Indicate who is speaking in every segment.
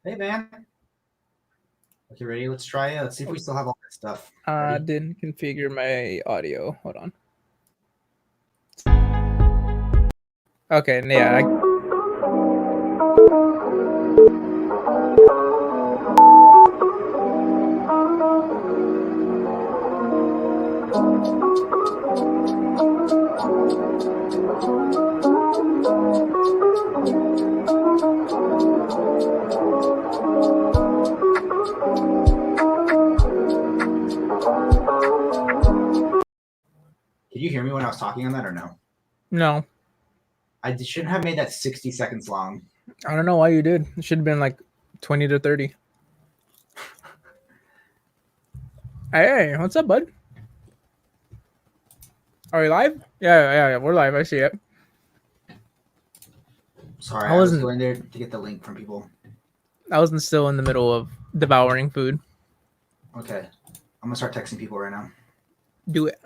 Speaker 1: Hey, man. Okay, ready? Let's try it. Let's see if we still have all that stuff. Ready?
Speaker 2: Didn't configure my audio. Hold on. Okay, yeah.
Speaker 1: Did you hear me when I was talking on that or no?
Speaker 2: No,
Speaker 1: I shouldn't have made that 60 seconds long.
Speaker 2: I don't know why you did. It should have been like 20 to 30. Hey, what's up, bud? Are we live? Yeah, we're live. I see it.
Speaker 1: Sorry, I was going there to get the link from people.
Speaker 2: I wasn't still in the middle of devouring food.
Speaker 1: Okay. I'm going to start texting people right now.
Speaker 2: Do it.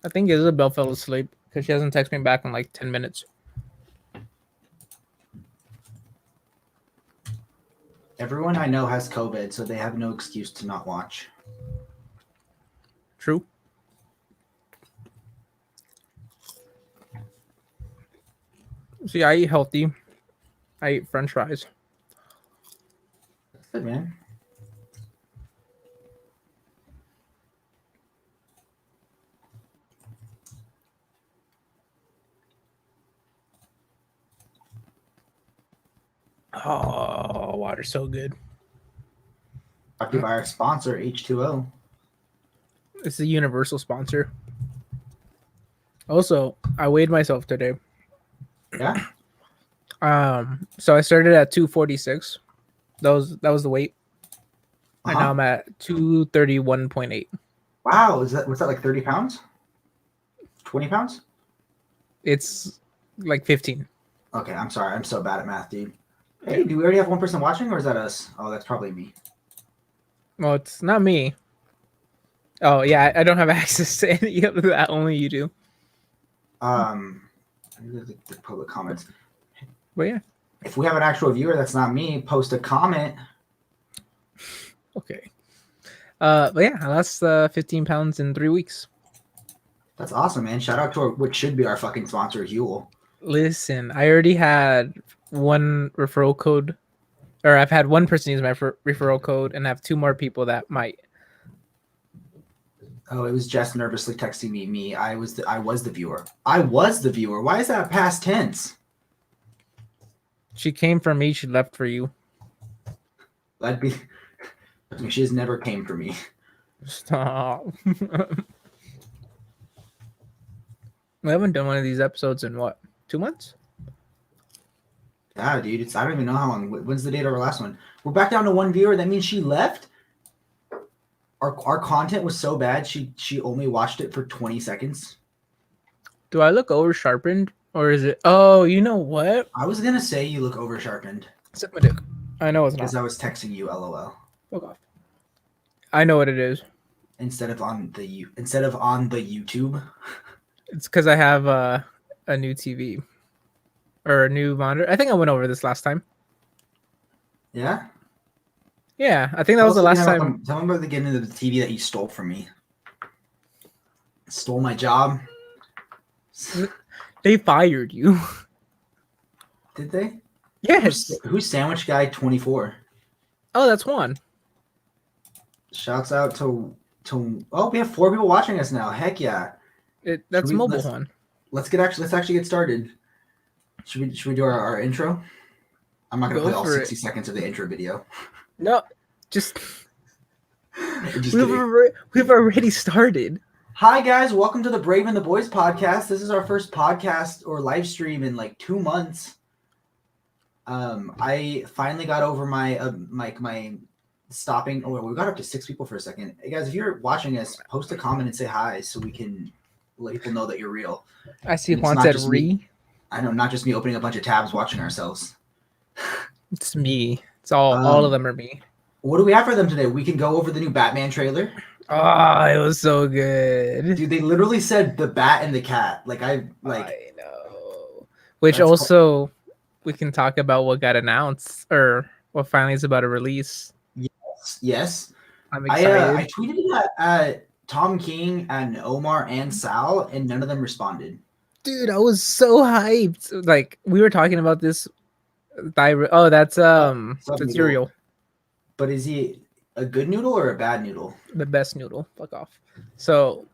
Speaker 2: I think Isabel fell asleep because she hasn't texted me back in like 10 minutes.
Speaker 1: Everyone I know has COVID, so they have no excuse to not watch.
Speaker 2: True. See, I eat healthy. I eat French fries.
Speaker 1: That's good, man.
Speaker 2: Oh, water's so good.
Speaker 1: Brought to you by our sponsor, H2O.
Speaker 2: It's a universal sponsor. Also, I weighed myself today.
Speaker 1: Yeah?
Speaker 2: So I started at 246. That was the weight. And now I'm at 231.8.
Speaker 1: Wow, what's that like 30 pounds? 20 pounds?
Speaker 2: It's like 15.
Speaker 1: Okay, I'm sorry. I'm so bad at math, dude. Hey, do we already have one person watching, or is that us? Oh, that's probably me.
Speaker 2: Well, it's not me. Oh, yeah, I don't have access to any of that. Only you do.
Speaker 1: The public comments.
Speaker 2: But yeah.
Speaker 1: If we have an actual viewer that's not me, post a comment.
Speaker 2: Okay. But yeah, I lost 15 pounds in 3 weeks.
Speaker 1: That's awesome, man. Shout out to what should be our fucking sponsor, Huel.
Speaker 2: Listen, I already had one referral code, or I've had one person use my referral code, and I have 2 more people that might.
Speaker 1: Oh, it was Jess nervously texting me. I was the viewer. I was the viewer. Why is that past tense?
Speaker 2: She came for me. She left for you.
Speaker 1: That'd be. She has never came for me.
Speaker 2: Stop. We haven't done one of these episodes in what, 2 months?
Speaker 1: Yeah, dude. I don't even know how long. When's the date of our last one? We're back down to 1 viewer. That means she left. Our content was so bad. She only watched it for 20 seconds.
Speaker 2: Do I look over sharpened, or is it? Oh, you know what?
Speaker 1: I was gonna say you look over sharpened.
Speaker 2: Suck my dick. I know it's not.
Speaker 1: Because I was texting you, LOL.
Speaker 2: Fuck off. I know what it is.
Speaker 1: Instead of on the YouTube.
Speaker 2: It's because I have a new TV or a new monitor. I think I went over this last time.
Speaker 1: Yeah.
Speaker 2: Yeah, I think that was the last time.
Speaker 1: Tell me about the getting into the TV that you stole from me. Stole my job.
Speaker 2: They fired you.
Speaker 1: Did they?
Speaker 2: Yes.
Speaker 1: Who's Sandwich Guy 24?
Speaker 2: Oh, that's Juan.
Speaker 1: Shouts out to. Oh, we have 4 people watching us now. Heck yeah.
Speaker 2: That's mobile Juan.
Speaker 1: Let's actually get started. Should we do our intro? I'm not gonna play all 60 seconds of the intro video.
Speaker 2: No, just we've already started.
Speaker 1: Hi guys, welcome to the Brave and the Boys podcast. This is our first podcast or live stream in like 2 months. I finally got over my my stopping. Oh, we got up to 6 people for a second. Hey guys, if you're watching us, post a comment and say hi so we can let people know that you're real.
Speaker 2: I see Juan said re.
Speaker 1: I know, not just me opening a bunch of tabs watching ourselves.
Speaker 2: It's me. It's all of them are me.
Speaker 1: What do we have for them today? We can go over the new Batman trailer.
Speaker 2: Oh, it was so good.
Speaker 1: Dude, they literally said the bat and the cat. I know.
Speaker 2: Which also we can talk about what got announced or Well, finally, it's about to release.
Speaker 1: Yes.
Speaker 2: I'm
Speaker 1: I
Speaker 2: excited.
Speaker 1: tweeted it at Tom King and Omar and Sal, and none of them responded.
Speaker 2: Dude, I was so hyped. Like we were talking about this. Oh, that's
Speaker 1: Sub
Speaker 2: that's
Speaker 1: noodle.
Speaker 2: Uriel,
Speaker 1: But is he a good noodle or a bad noodle?
Speaker 2: the best noodle. Fuck off. So,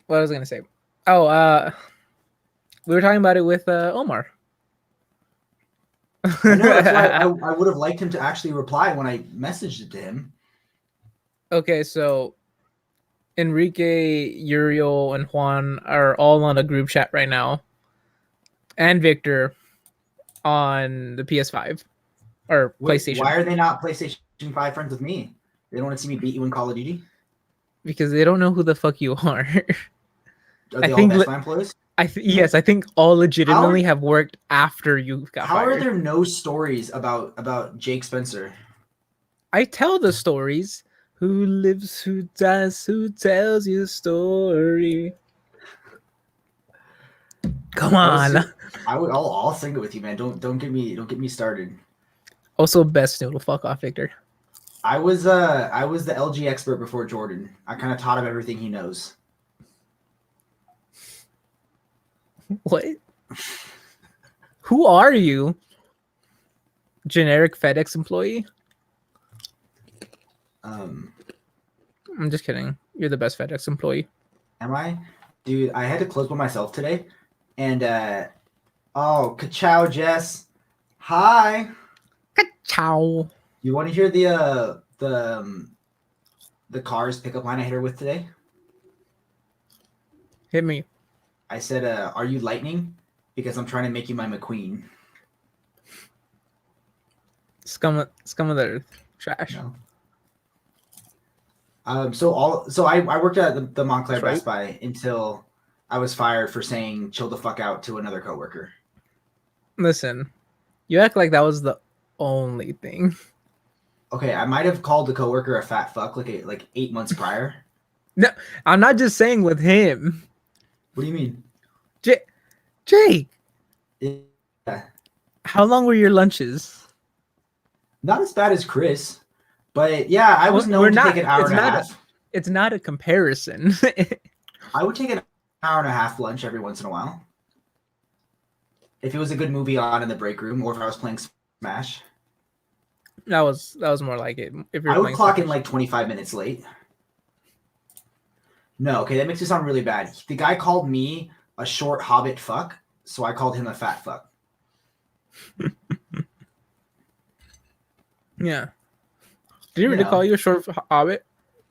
Speaker 2: what was I gonna say? Oh, we were talking about it with Omar.
Speaker 1: I know, that's why I would have liked him to actually reply when I messaged it to him.
Speaker 2: Okay, so Enrique, Uriel, and Juan are all on a group chat right now, and Victor on the PS5 or PlayStation.
Speaker 1: Why are they not PlayStation 5 friends with me? They don't want to see me beat you in Call of Duty?
Speaker 2: Because they don't know who the fuck you are.
Speaker 1: Are
Speaker 2: I
Speaker 1: they all
Speaker 2: think
Speaker 1: Best Buy employees?
Speaker 2: yes, I think all legitimately have worked after you got
Speaker 1: How
Speaker 2: fired.
Speaker 1: are there no stories about Jake Spencer?
Speaker 2: I tell the stories. Who lives, who dies, who tells you a story? Come on.
Speaker 1: I'll sing it with you, man. Don't get me started.
Speaker 2: Also, best noodle. Fuck off, Victor.
Speaker 1: I was the LG expert before Jordan. I kind of taught him everything he knows.
Speaker 2: What? Who are you? Generic FedEx employee? I'm just kidding. You're the best FedEx employee.
Speaker 1: Am I? Dude, I had to close by myself today. And oh, ka-chow, Jess. Hi.
Speaker 2: Ciao.
Speaker 1: You want to hear the Cars pickup line I hit her with today?
Speaker 2: Hit me.
Speaker 1: I said, "Are you Lightning? Because I'm trying to make you my McQueen."
Speaker 2: Scum of the earth. Trash.
Speaker 1: No. So I worked at the Montclair
Speaker 2: That's right.
Speaker 1: Best Buy until I was fired for saying "chill the fuck out" to another coworker.
Speaker 2: Listen, you act like that was the only thing.
Speaker 1: Okay, I might have called the coworker a fat fuck like 8 months prior.
Speaker 2: No, I'm not just saying with him.
Speaker 1: What do you mean?
Speaker 2: Jake,
Speaker 1: Yeah.
Speaker 2: how long were your lunches?
Speaker 1: Not as bad as Chris, but yeah, I was known to take an hour and a half.
Speaker 2: It's not a comparison.
Speaker 1: I would take an hour and a half lunch every once in a while. If it was a good movie on in the break room, or if I was playing Smash.
Speaker 2: That was more like it. If you're
Speaker 1: I would
Speaker 2: playing
Speaker 1: clock
Speaker 2: Smash.
Speaker 1: in like 25 minutes late. No, okay, that makes it sound really bad. The guy called me a short hobbit fuck, so I called him a fat fuck.
Speaker 2: Yeah. Did he really call you a short hobbit?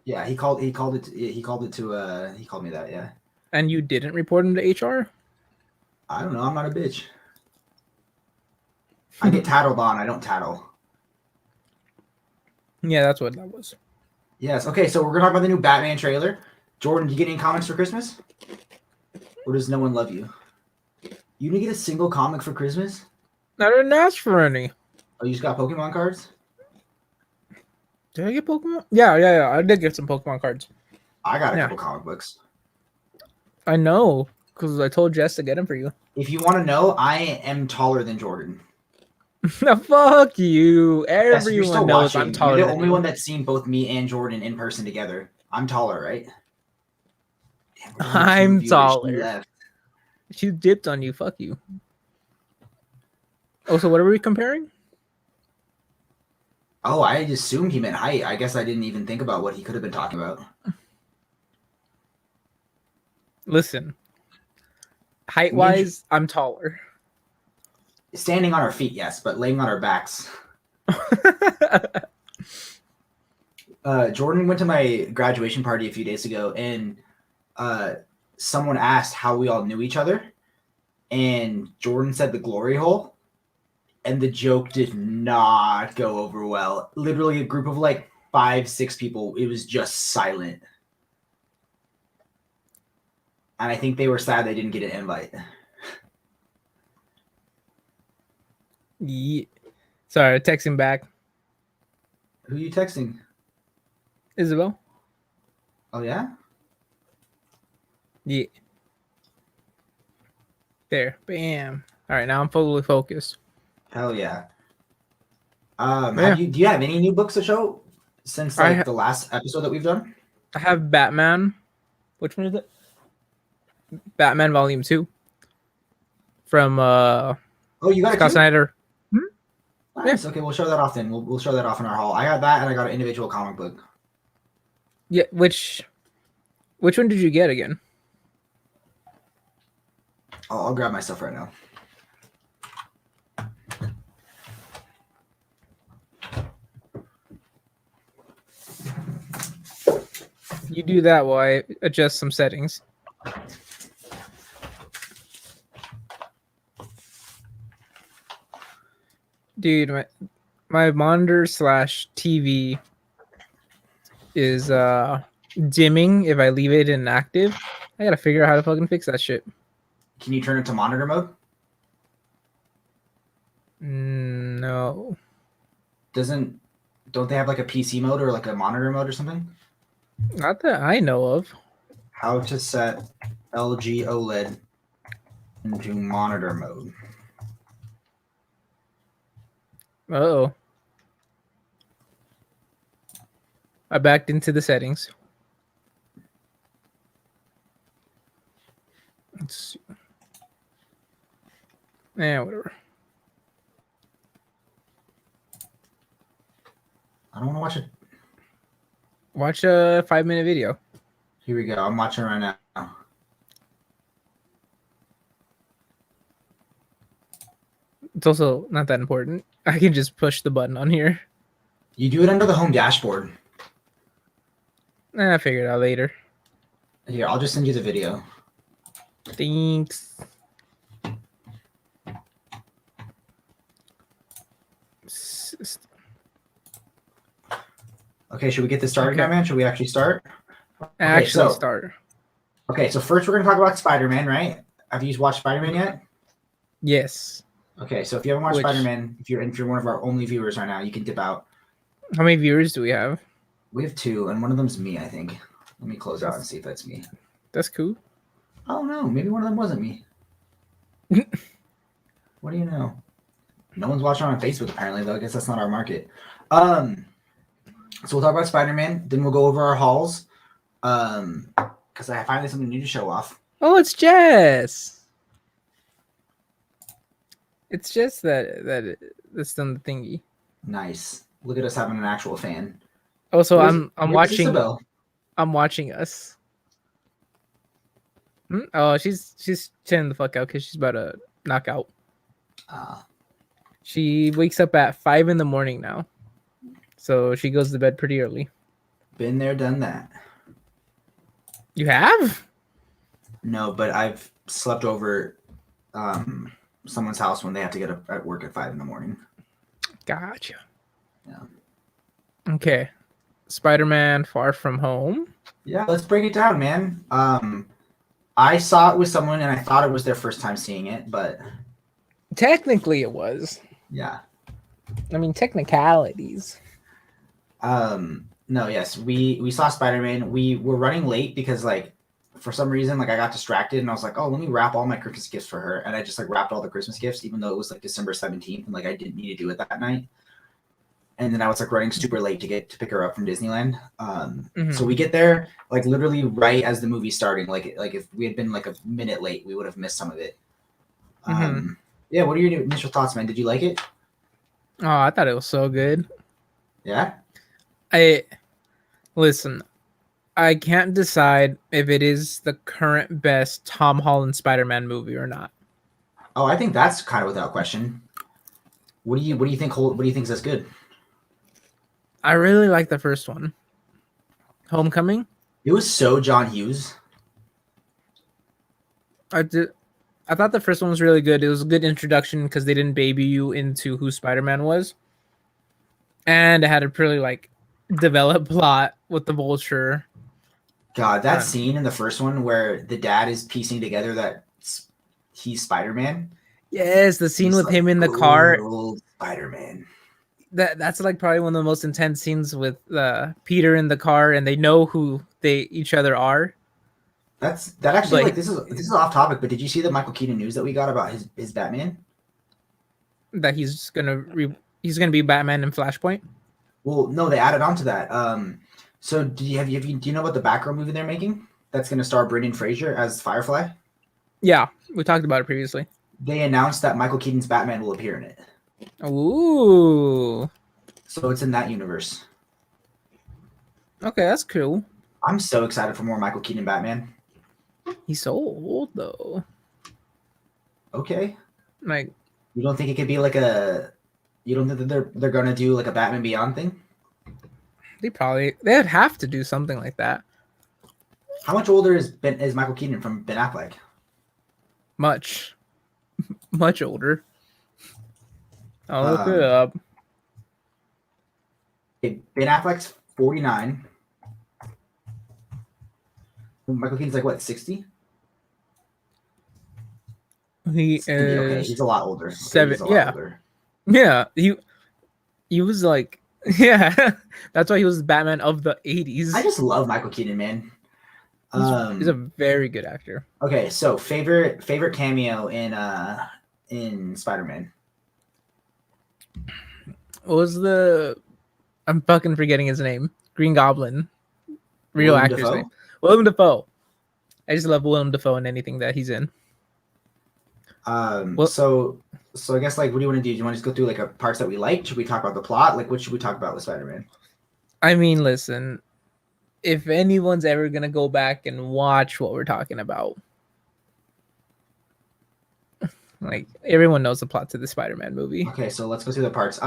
Speaker 1: Yeah, he called me that, yeah.
Speaker 2: And you didn't report him to HR?
Speaker 1: I don't know, I'm not a bitch. I get tattled on, I don't tattle.
Speaker 2: Yeah, that's what that was.
Speaker 1: Yes, okay, so we're gonna talk about the new Batman trailer. Jordan, do you get any comics for Christmas? Or does no one love you? You didn't get a single comic for Christmas?
Speaker 2: I didn't ask for any.
Speaker 1: Oh, you just got Pokemon cards?
Speaker 2: Did I get Pokemon? Yeah. I did get some Pokemon cards.
Speaker 1: I got a couple comic books.
Speaker 2: I know, because I told Jess to get them for you.
Speaker 1: If you want to know, I am taller than Jordan.
Speaker 2: Fuck you. Everyone knows
Speaker 1: watching.
Speaker 2: I'm taller.
Speaker 1: You're the only one that's seen both me and Jordan in person together. I'm taller, right? Damn,
Speaker 2: I'm taller. She dipped on you. Fuck you. Oh, so what are we comparing?
Speaker 1: Oh, I assumed he meant height. I guess I didn't even think about what he could have been talking about.
Speaker 2: Listen, height-wise, I'm taller.
Speaker 1: Standing on our feet, yes, but laying on our backs. Jordan went to my graduation party a few days ago, and someone asked how we all knew each other, and Jordan said the glory hole, and the joke did not go over well. Literally a group of like 5-6 people, it was just silent. And I think they were sad they didn't get an invite.
Speaker 2: Yeah. Sorry, texting back.
Speaker 1: Who are you texting?
Speaker 2: Isabel.
Speaker 1: Oh, yeah?
Speaker 2: Yeah. There. Bam. All right, now I'm fully focused.
Speaker 1: Hell yeah.
Speaker 2: Yeah,
Speaker 1: Do you have any new books to show since like
Speaker 2: I
Speaker 1: the last episode that we've done?
Speaker 2: I have Batman. Which one is it? Batman Volume 2 from
Speaker 1: Oh, you got it
Speaker 2: Scott
Speaker 1: too?
Speaker 2: Snyder. Hmm? Yeah,
Speaker 1: Nice. Okay, we'll show that off then. We'll show that off in our haul. I got that, and I got an individual comic book.
Speaker 2: yeah. Which one did you get again?
Speaker 1: I'll grab my stuff right now.
Speaker 2: You do that while I adjust some settings. Dude, my monitor slash TV is dimming if I leave it inactive. I gotta figure out how to fucking fix that shit.
Speaker 1: Can you turn it to monitor mode?
Speaker 2: No.
Speaker 1: Don't they have like a PC mode or like a monitor mode or something?
Speaker 2: Not that I know of.
Speaker 1: How to set LG OLED into monitor mode.
Speaker 2: Oh. I backed into the settings. Let's see. Whatever.
Speaker 1: I don't want to watch it.
Speaker 2: Watch a 5-minute video.
Speaker 1: Here we go. I'm watching right now.
Speaker 2: It's also not that important. I can just push the button on here.
Speaker 1: You do it under the home dashboard.
Speaker 2: I figure it out later.
Speaker 1: Here, I'll just send you the video.
Speaker 2: Thanks.
Speaker 1: Okay, should we get this started now, man? Should we actually start?
Speaker 2: Start.
Speaker 1: Okay, so first we're going to talk about Spider-Man, right? Have you watched Spider-Man yet?
Speaker 2: Yes.
Speaker 1: Okay, so if you haven't watched Spider-Man, if you're one of our only viewers right now, you can dip out.
Speaker 2: How many viewers do we have?
Speaker 1: We have 2, and one of them's me, I think. Let me close out and see if that's me.
Speaker 2: That's cool.
Speaker 1: I don't know. Maybe one of them wasn't me. What do you know? No one's watching on Facebook apparently, though. I guess that's not our market. So we'll talk about Spider-Man. Then we'll go over our hauls. Because I finally have something new to show off.
Speaker 2: Oh, it's Jess. It's just that's done the thingy.
Speaker 1: Nice. Look at us having an actual fan.
Speaker 2: Also, I'm watching.
Speaker 1: Isabel?
Speaker 2: I'm watching us. Oh, she's chilling the fuck out because she's about to knock out. She wakes up at 5 in the morning now, so she goes to bed pretty early.
Speaker 1: Been there, done that.
Speaker 2: You have?
Speaker 1: No, but I've slept over someone's house when they have to get up at work at 5 in the morning.
Speaker 2: Gotcha.
Speaker 1: Yeah.
Speaker 2: Okay. Spider-Man Far From Home.
Speaker 1: Yeah, let's break it down, man. I saw it with someone and I thought it was their first time seeing it, but
Speaker 2: technically it was.
Speaker 1: Yeah.
Speaker 2: I mean, technicalities.
Speaker 1: No, yes, we saw Spider-Man. We were running late because like for some reason like I got distracted and I was like, oh, let me wrap all my Christmas gifts for her, and I just like wrapped all the Christmas gifts even though it was like December 17th and like I didn't need to do it that night. And then I was like running super late to pick her up from Disneyland. So we get there like literally right as the movie's starting. Like if we had been like a minute late, we would have missed some of it. Yeah, what are your initial thoughts, man? Did you like it?
Speaker 2: Oh, I thought it was so good.
Speaker 1: Yeah?
Speaker 2: Listen, I can't decide if it is the current best Tom Holland Spider-Man movie or not.
Speaker 1: Oh, I think that's kind of without question. What do you think? What do you think is good?
Speaker 2: I really like the first one. Homecoming.
Speaker 1: It was so John Hughes.
Speaker 2: I thought the first one was really good. It was a good introduction because they didn't baby you into who Spider-Man was, and it had a pretty like developed plot with the Vulture.
Speaker 1: God, that scene in the first one where the dad is piecing together that he's Spider-Man.
Speaker 2: Yes, the scene with him in the car.
Speaker 1: Spider-Man.
Speaker 2: That's like probably one of the most intense scenes with Peter in the car, and they know who each other are.
Speaker 1: That actually like this is off topic, but did you see the Michael Keaton news that we got about his Batman?
Speaker 2: That he's gonna He's gonna be Batman in Flashpoint.
Speaker 1: Well, no, they added on to that. So do you know about the Batgirl movie they're making? That's going to star Brendan Fraser as Firefly.
Speaker 2: Yeah, we talked about it previously.
Speaker 1: They announced that Michael Keaton's Batman will appear in it.
Speaker 2: Ooh.
Speaker 1: So it's in that universe.
Speaker 2: Okay, that's cool.
Speaker 1: I'm so excited for more Michael Keaton Batman.
Speaker 2: He's so old though.
Speaker 1: Okay.
Speaker 2: Like,
Speaker 1: you don't think it could be like a? You don't think that they're gonna do like a Batman Beyond thing?
Speaker 2: they'd have to do something like that.
Speaker 1: How much older is Michael Keaton from Ben Affleck?
Speaker 2: Much older. I'll look it up.
Speaker 1: Ben Affleck's 49. Michael Keaton's like what, 60?
Speaker 2: He is
Speaker 1: okay. He's a lot older. Okay,
Speaker 2: 7. Yeah. He was like, yeah. That's why he was Batman of the 80s.
Speaker 1: I just love Michael Keaton, man.
Speaker 2: He's a very good actor.
Speaker 1: Okay, so favorite cameo in Spider-Man.
Speaker 2: What was I'm fucking forgetting his name. Green Goblin. Real
Speaker 1: Willem
Speaker 2: actor's
Speaker 1: Dafoe?
Speaker 2: name. Willem Dafoe. I just love Willem Dafoe in anything that he's in.
Speaker 1: So I guess like, what do you want to do? Do you want to just go through like a parts that we liked? Should we talk about the plot? Like, what should we talk about with Spider-Man?
Speaker 2: I mean, listen, if anyone's ever gonna go back and watch what we're talking about, like everyone knows the plot to the Spider-Man movie.
Speaker 1: Okay, so let's go through the parts.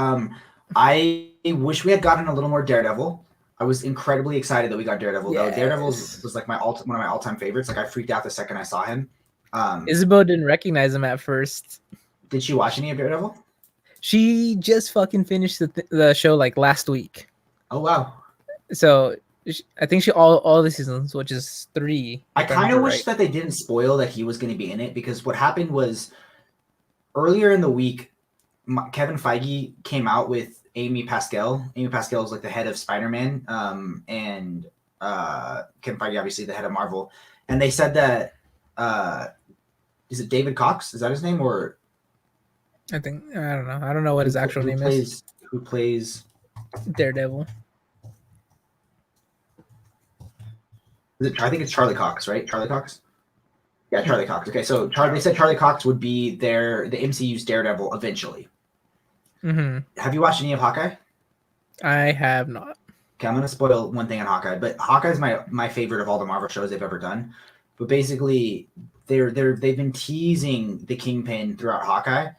Speaker 1: I wish we had gotten a little more Daredevil. I was incredibly excited that we got Daredevil. Yes. Though Daredevil was like one of my all-time favorites. Like I freaked out the second I saw him.
Speaker 2: Isabel didn't recognize him at first.
Speaker 1: Did she watch any of Daredevil?
Speaker 2: She just fucking finished the show like last week.
Speaker 1: Oh wow!
Speaker 2: So I think she all the seasons, which is 3.
Speaker 1: I kind of wish that they didn't spoil that he was going to be in it, because what happened was earlier in the week, Kevin Feige came out with Amy Pascal. Amy Pascal is like the head of Spider-Man, and Kevin Feige obviously the head of Marvel, and they said that is it David Cox? Is that his name? Or
Speaker 2: I don't know. I don't know what his actual name is.
Speaker 1: Who plays
Speaker 2: Daredevil?
Speaker 1: I think it's Charlie Cox, right? Charlie Cox? Yeah, Charlie Cox. Okay, so they said Charlie Cox would be the MCU's Daredevil eventually.
Speaker 2: Mm-hmm.
Speaker 1: Have you watched any of Hawkeye?
Speaker 2: I have not.
Speaker 1: Okay, I'm going to spoil one thing on Hawkeye, but Hawkeye's my favorite of all the Marvel shows they've ever done. But basically, they've been teasing the Kingpin throughout Hawkeye,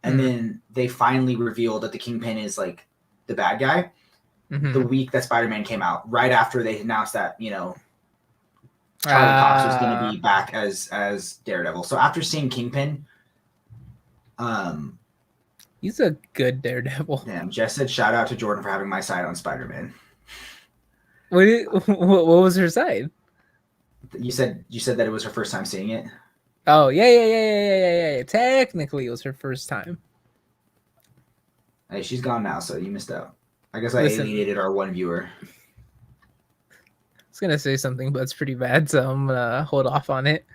Speaker 1: and then they finally revealed that the Kingpin is like the bad guy the week that Spider-Man came out, right after they announced that, Charlie Cox was going to be back as Daredevil. So after seeing Kingpin,
Speaker 2: he's a good Daredevil.
Speaker 1: Damn, Jess said shout out to Jordan for having my side on Spider-Man.
Speaker 2: What was her side?
Speaker 1: You said that it was her first time seeing it.
Speaker 2: Oh yeah. Technically, it was her first time.
Speaker 1: Hey, she's gone now, so you missed out. I guess I alienated our one viewer.
Speaker 2: I was gonna say something, but it's pretty bad, so I'm gonna hold off on it.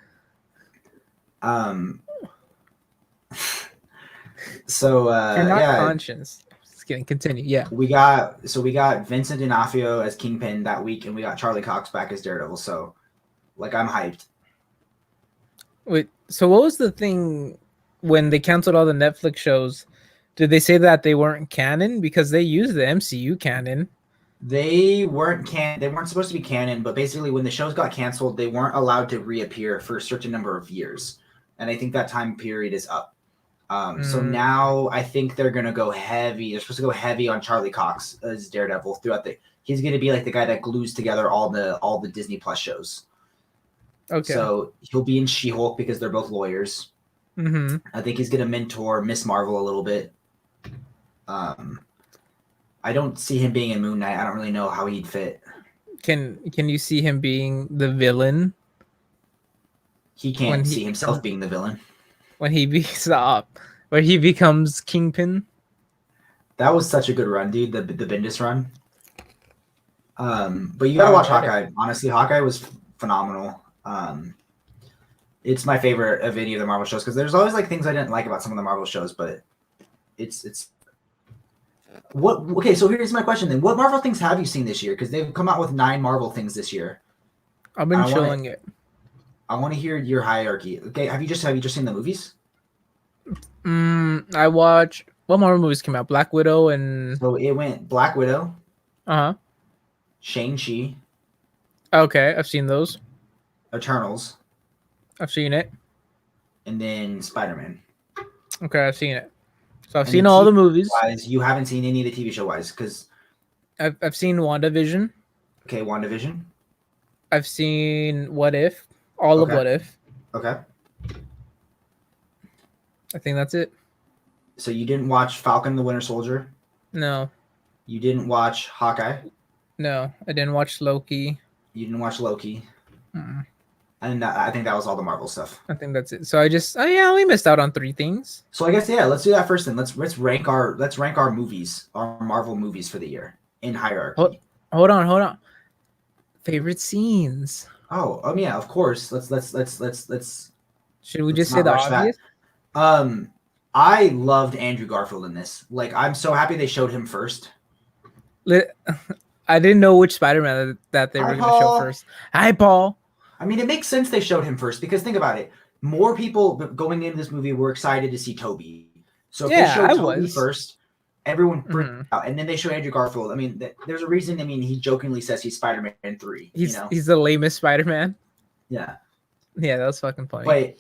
Speaker 1: So
Speaker 2: conscience. Just kidding. Continue. Yeah.
Speaker 1: We got Vincent D'Onofrio as Kingpin that week, and we got Charlie Cox back as Daredevil. So, like, I'm hyped.
Speaker 2: Wait. So, what was the thing when they canceled all the Netflix shows? Did they say that they weren't canon because they used the MCU canon?
Speaker 1: They weren't supposed to be canon, but basically, when the shows got canceled, they weren't allowed to reappear for a certain number of years, and I think that time period is up. So now I think they're gonna go heavy. They're supposed to go heavy on Charlie Cox as Daredevil throughout he's gonna be like the guy that glues together all the Disney Plus shows.
Speaker 2: Okay.
Speaker 1: So he'll be in She-Hulk because they're both lawyers.
Speaker 2: Mm-hmm.
Speaker 1: I think he's gonna mentor Miss Marvel a little bit. I don't see him being in Moon Knight. I don't really know how he'd fit.
Speaker 2: Can you see him being the villain?
Speaker 1: He can't see himself being the villain.
Speaker 2: When he where he becomes Kingpin.
Speaker 1: That was such a good run, dude. The Bendis run. But you gotta watch Hawkeye. Honestly, Hawkeye was phenomenal. It's my favorite of any of the Marvel shows because there's always like things I didn't like about some of the Marvel shows, but it's What? Okay, so here's my question then. What Marvel things have you seen this year? Because they've come out with 9 Marvel things this year.
Speaker 2: I've been
Speaker 1: I want
Speaker 2: chilling
Speaker 1: to.
Speaker 2: it.
Speaker 1: I want to hear your hierarchy. Okay, have you just seen the movies?
Speaker 2: I watched what Marvel movies came out? Black Widow and
Speaker 1: So it went Black Widow,
Speaker 2: uh-huh.
Speaker 1: Shang-Chi,
Speaker 2: Okay, I've seen those.
Speaker 1: Eternals,
Speaker 2: I've seen it.
Speaker 1: and then Spider-Man.
Speaker 2: Okay, I've seen it. So I've
Speaker 1: And then
Speaker 2: seen all
Speaker 1: TV
Speaker 2: the movies.
Speaker 1: wise, you haven't seen any of the TV show wise, because
Speaker 2: I've seen WandaVision.
Speaker 1: okay, WandaVision.
Speaker 2: I've seen What If. All of
Speaker 1: Okay,
Speaker 2: What If.
Speaker 1: okay.
Speaker 2: I think that's it.
Speaker 1: So you didn't watch Falcon and the Winter Soldier.
Speaker 2: No.
Speaker 1: You didn't watch Hawkeye.
Speaker 2: No. I didn't watch Loki.
Speaker 1: You didn't watch Loki.
Speaker 2: Mm,
Speaker 1: And I think that was all the Marvel stuff.
Speaker 2: I think that's it. So I only missed out on 3 things.
Speaker 1: So I guess let's do that first then. Let's rank our movies, our Marvel movies for the year in hierarchy.
Speaker 2: Hold on. Favorite scenes.
Speaker 1: Yeah, of course. Let's
Speaker 2: Should we
Speaker 1: let's
Speaker 2: just say
Speaker 1: not
Speaker 2: the
Speaker 1: rush
Speaker 2: obvious?
Speaker 1: that. I loved Andrew Garfield in this. Like, I'm so happy they showed him first.
Speaker 2: I didn't know which Spider-Man that they
Speaker 1: Hi,
Speaker 2: were going to show
Speaker 1: Paul.
Speaker 2: first. Hi, Paul.
Speaker 1: I mean, it makes sense they showed him first because think about it. More people going into this movie were excited to see Toby. So if they showed Toby first, everyone freaked out, and then they show Andrew Garfield. I mean, there's a reason. I mean, he jokingly says he's Spider-Man 3.
Speaker 2: He's the lamest Spider-Man.
Speaker 1: Yeah,
Speaker 2: that was fucking funny.
Speaker 1: But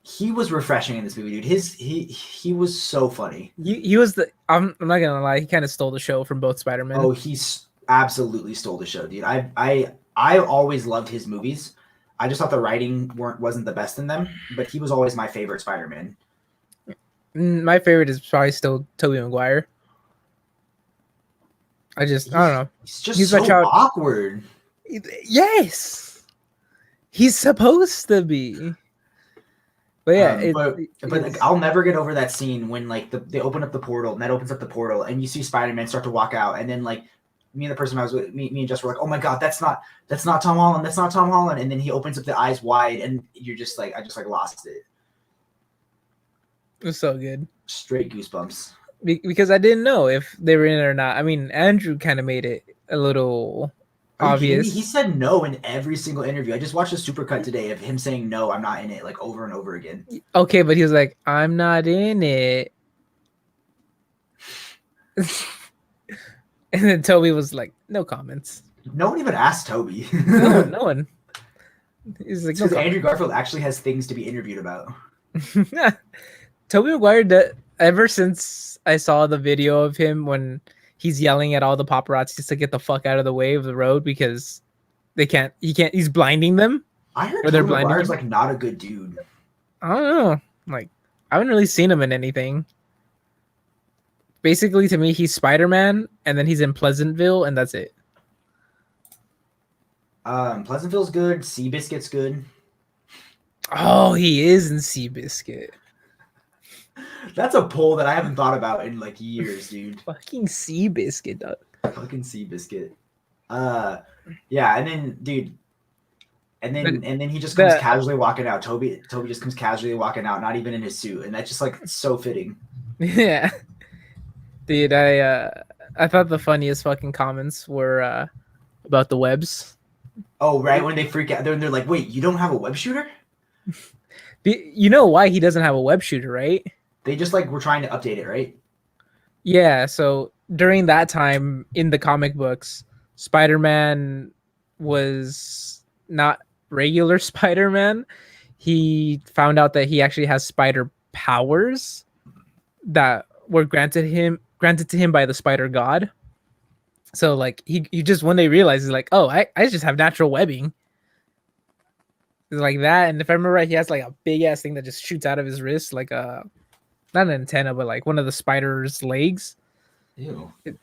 Speaker 1: he was refreshing in this movie, dude. He was so funny.
Speaker 2: He was the. I'm not gonna lie. He kind of stole the show from both Spider-Man.
Speaker 1: Oh, he's absolutely stole the show, dude. I always loved his movies. I just thought the writing wasn't the best in them, but he was always my favorite Spider-Man.
Speaker 2: My favorite is probably still Tobey Maguire. I don't know.
Speaker 1: He's just so awkward.
Speaker 2: Yes, he's supposed to be. But yeah,
Speaker 1: but I'll never get over that scene when like they open up the portal and that opens up the portal and you see Spider-Man start to walk out and then like me and the person I was with, me and Jess were like, oh my god, that's not Tom Holland, that's not Tom Holland, and then he opens up the eyes wide and you're just like, I just like lost it.
Speaker 2: It was so good.
Speaker 1: Straight goosebumps.
Speaker 2: Because I didn't know if they were in it or not. I mean, Andrew kind of made it a little obvious.
Speaker 1: He said no in every single interview. I just watched a supercut today of him saying no, I'm not in it, like over and over again.
Speaker 2: Okay, but he was like, I'm not in it. And then Toby was like, no comments.
Speaker 1: No one even asked Toby.
Speaker 2: No one. He's like,
Speaker 1: because Andrew Garfield actually has things to be interviewed about.
Speaker 2: Toby Maguire, ever since I saw the video of him when he's yelling at all the paparazzi to get the fuck out of the way of the road because he's blinding them.
Speaker 1: I heard Toby Maguire's like not a good dude.
Speaker 2: I don't know. Like, I haven't really seen him in anything. Basically, to me, he's Spider-Man, and then he's in Pleasantville, and that's it.
Speaker 1: Pleasantville's good. Seabiscuit's good.
Speaker 2: Oh, he is in Seabiscuit.
Speaker 1: That's a poll that I haven't thought about in like years, dude.
Speaker 2: Fucking Seabiscuit, dog.
Speaker 1: Fucking Seabiscuit. Yeah, and then, dude, and then he just comes casually walking out. Toby just comes casually walking out, not even in his suit, and that's just like so fitting.
Speaker 2: Yeah. Dude, I thought the funniest fucking comments were about the webs.
Speaker 1: Oh, right, when they freak out, they're like, "Wait, you don't have a web shooter?"
Speaker 2: You know why he doesn't have a web shooter, right?
Speaker 1: They just like were trying to update it, right?
Speaker 2: Yeah. So during that time in the comic books, Spider-Man was not regular Spider-Man. He found out that he actually has spider powers that were granted to him by the Spider God. So like he just one day realizes like, oh, I just have natural webbing. It's like that, and if I remember right, he has like a big ass thing that just shoots out of his wrist, like not an antenna, but like one of the spider's legs.
Speaker 1: Ew.
Speaker 2: It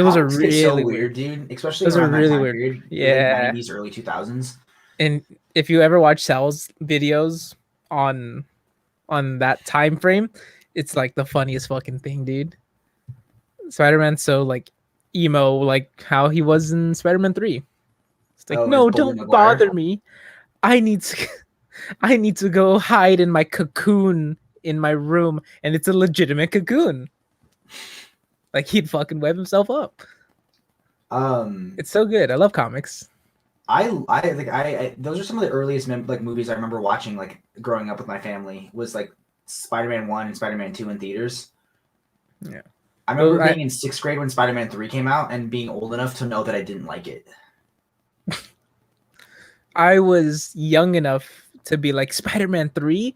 Speaker 2: was a really
Speaker 1: so weird, dude. Especially
Speaker 2: it was
Speaker 1: around
Speaker 2: a really
Speaker 1: that time
Speaker 2: weird
Speaker 1: period,
Speaker 2: yeah,
Speaker 1: late 90s, early 2000s.
Speaker 2: And if you ever watch Sal's videos on that time frame, it's like the funniest fucking thing, dude. Spider-Man's so like emo, like how he was in Spider-Man 3. It's like, no, don't bother me. I need to go hide in my cocoon in my room, and it's a legitimate cocoon. Like he'd fucking web himself up.
Speaker 1: Um,
Speaker 2: It's so good. I love comics.
Speaker 1: I those are some of the earliest like movies I remember watching like growing up with my family was like Spider-Man 1 and Spider-Man 2 in theaters.
Speaker 2: Yeah.
Speaker 1: I remember being in 6th grade when Spider-Man 3 came out and being old enough to know that I didn't like it.
Speaker 2: I was young enough to be like Spider-Man 3,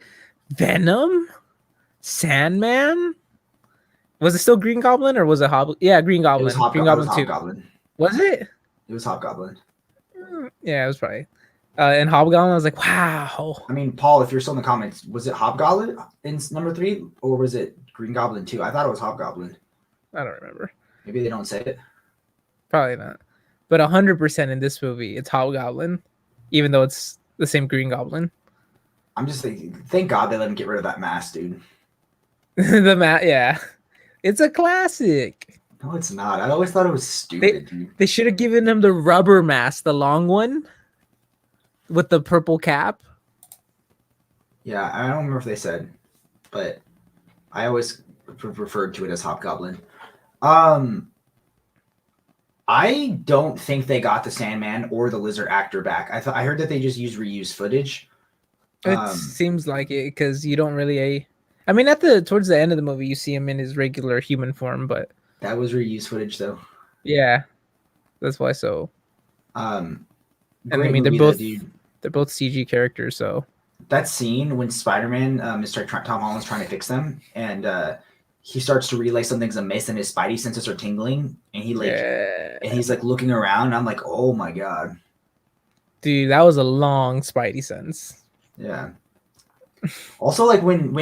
Speaker 2: Venom, Sandman. Was it still Green Goblin or was it Hobgoblin? Yeah, Green Goblin. Green
Speaker 1: It was
Speaker 2: Goblin 2.
Speaker 1: Hobgoblin.
Speaker 2: Was it?
Speaker 1: It was Hobgoblin.
Speaker 2: Yeah, it was probably. And Hobgoblin, I was like, wow.
Speaker 1: I mean, Paul, if you're still in the comments, was it Hobgoblin in number 3 or was it Green Goblin 2? I thought it was Hobgoblin.
Speaker 2: I don't remember.
Speaker 1: Maybe they don't say it.
Speaker 2: Probably not. But 100% in this movie, it's Hobgoblin, even though it's the same Green Goblin.
Speaker 1: I'm just thinking, thank God they let him get rid of that mask, dude.
Speaker 2: The mat, yeah. It's a classic.
Speaker 1: No, it's not. I always thought it was stupid, dude.
Speaker 2: They should have given him the rubber mask, the long one with the purple cap.
Speaker 1: Yeah, I don't remember if they said, but I always referred to it as Hobgoblin. I don't think they got the Sandman or the Lizard actor back. I heard that they just used reused footage.
Speaker 2: It seems like it because you don't really. I mean, towards the end of the movie, you see him in his regular human form, but
Speaker 1: that was reused footage, though.
Speaker 2: Yeah, that's why. So,
Speaker 1: and
Speaker 2: I mean, they're both CG characters, so
Speaker 1: that scene when Spider-Man, Mr. Tom Holland's trying to fix them, and he starts to realize something's amiss, and his spidey senses are tingling, and he's like looking around. And I'm like, oh my god,
Speaker 2: dude, that was a long spidey sense.
Speaker 1: Yeah. Also, like when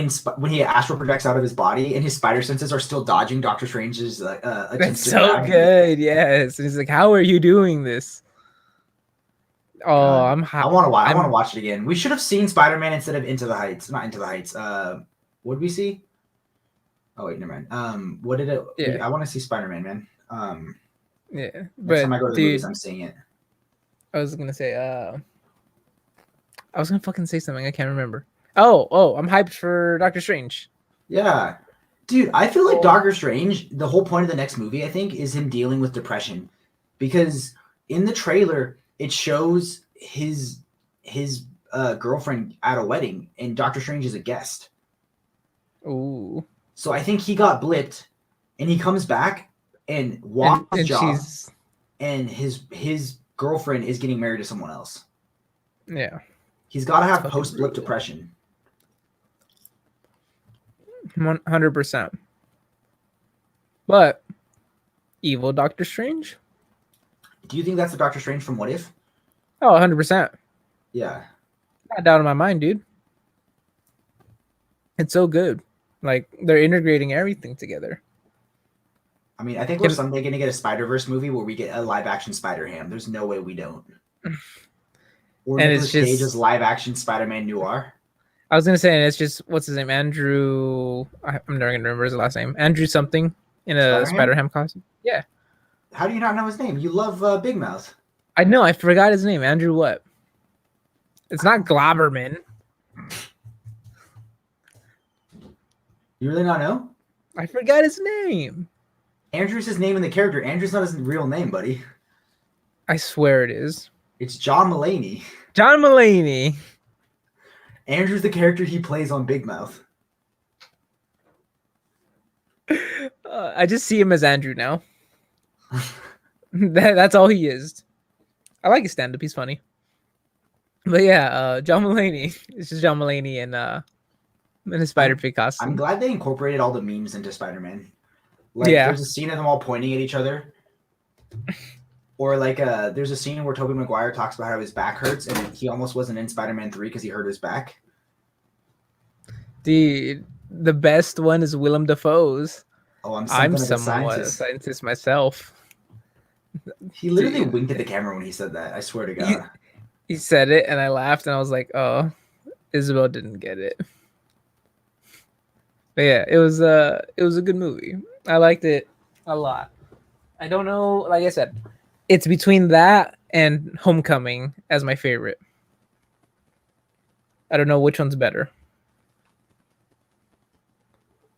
Speaker 1: he astral projects out of his body and his spider senses are still dodging Doctor Strange's
Speaker 2: that's so good. Yes, and he's like, "How are you doing this?" Oh, God.
Speaker 1: I want to watch it again. We should have seen Spider-Man instead of Into the Heights. Not Into the Heights. What did we see? Oh wait, never mind. What did it? Yeah. I want to see Spider-Man, man.
Speaker 2: Yeah,
Speaker 1: next time I go to the movies, I'm seeing it.
Speaker 2: I was gonna say, I was gonna fucking say something. I can't remember. Oh, I'm hyped for Doctor Strange.
Speaker 1: Yeah. Dude, I feel like Doctor Strange, the whole point of the next movie, I think, is him dealing with depression. Because in the trailer, it shows his girlfriend at a wedding, and Doctor Strange is a guest.
Speaker 2: Ooh.
Speaker 1: So I think he got blipped, and he comes back and walks his job, and his girlfriend is getting married to someone else.
Speaker 2: Yeah.
Speaker 1: He's got to have post-blip depression.
Speaker 2: 100%. But evil Doctor Strange?
Speaker 1: Do you think that's the Doctor Strange from What If?
Speaker 2: Oh, 100%.
Speaker 1: Yeah.
Speaker 2: Not doubt in my mind, dude. It's so good. Like, they're integrating everything together.
Speaker 1: I mean, I think we're someday going to get a Spider-Verse movie where we get a live-action Spider-Ham. There's no way we don't. Or Nicolas Cage's live-action Spider-Man Noir.
Speaker 2: I was gonna say, and it's just what's his name, Andrew. I'm never gonna remember his last name. Andrew something in a Spider-Ham costume. Yeah.
Speaker 1: How do you not know his name? You love Big Mouth.
Speaker 2: I know. I forgot his name. Andrew what? It's not Globberman.
Speaker 1: You really not know?
Speaker 2: I forgot his name.
Speaker 1: Andrew's his name in the character. Andrew's not his real name, buddy.
Speaker 2: I swear it is.
Speaker 1: It's John Mulaney.
Speaker 2: John Mulaney.
Speaker 1: Andrew's the character he plays on Big Mouth.
Speaker 2: I just see him as Andrew now. That's all he is. I like his stand-up. He's funny. But yeah, John Mulaney. It's just John Mulaney in his Spider-Pig costume.
Speaker 1: I'm glad they incorporated all the memes into Spider-Man. Like, there's a scene of them all pointing at each other. Or like there's a scene where Tobey Maguire talks about how his back hurts, and he almost wasn't in Spider-Man 3 because he hurt his back.
Speaker 2: Dude, the best one is Willem Dafoe's.
Speaker 1: Oh, I'm
Speaker 2: somewhat a scientist myself.
Speaker 1: He literally winked at the camera when he said that. I swear to God.
Speaker 2: He said it, and I laughed, and I was like, "Oh, Isabel didn't get it." But yeah, it was a good movie. I liked it a lot. I don't know, like I said. It's between that and Homecoming as my favorite. I don't know which one's better.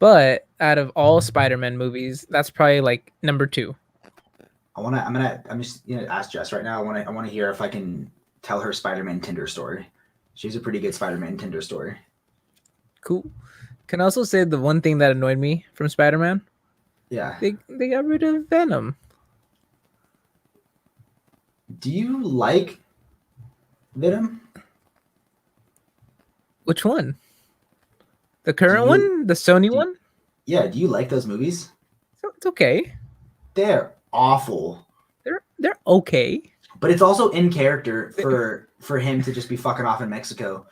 Speaker 2: But out of all Spider-Man movies, that's probably like number 2.
Speaker 1: I'm just gonna ask Jess right now. I wanna hear if I can tell her Spider-Man Tinder story. She's a pretty good Spider-Man Tinder story.
Speaker 2: Cool. Can I also say the one thing that annoyed me from Spider-Man?
Speaker 1: Yeah.
Speaker 2: They got rid of Venom.
Speaker 1: Do you like Venom?
Speaker 2: Which one? The current one? The Sony one?
Speaker 1: Yeah, do you like those movies?
Speaker 2: It's okay.
Speaker 1: They're awful.
Speaker 2: They're okay.
Speaker 1: But it's also in character for him to just be fucking off in Mexico.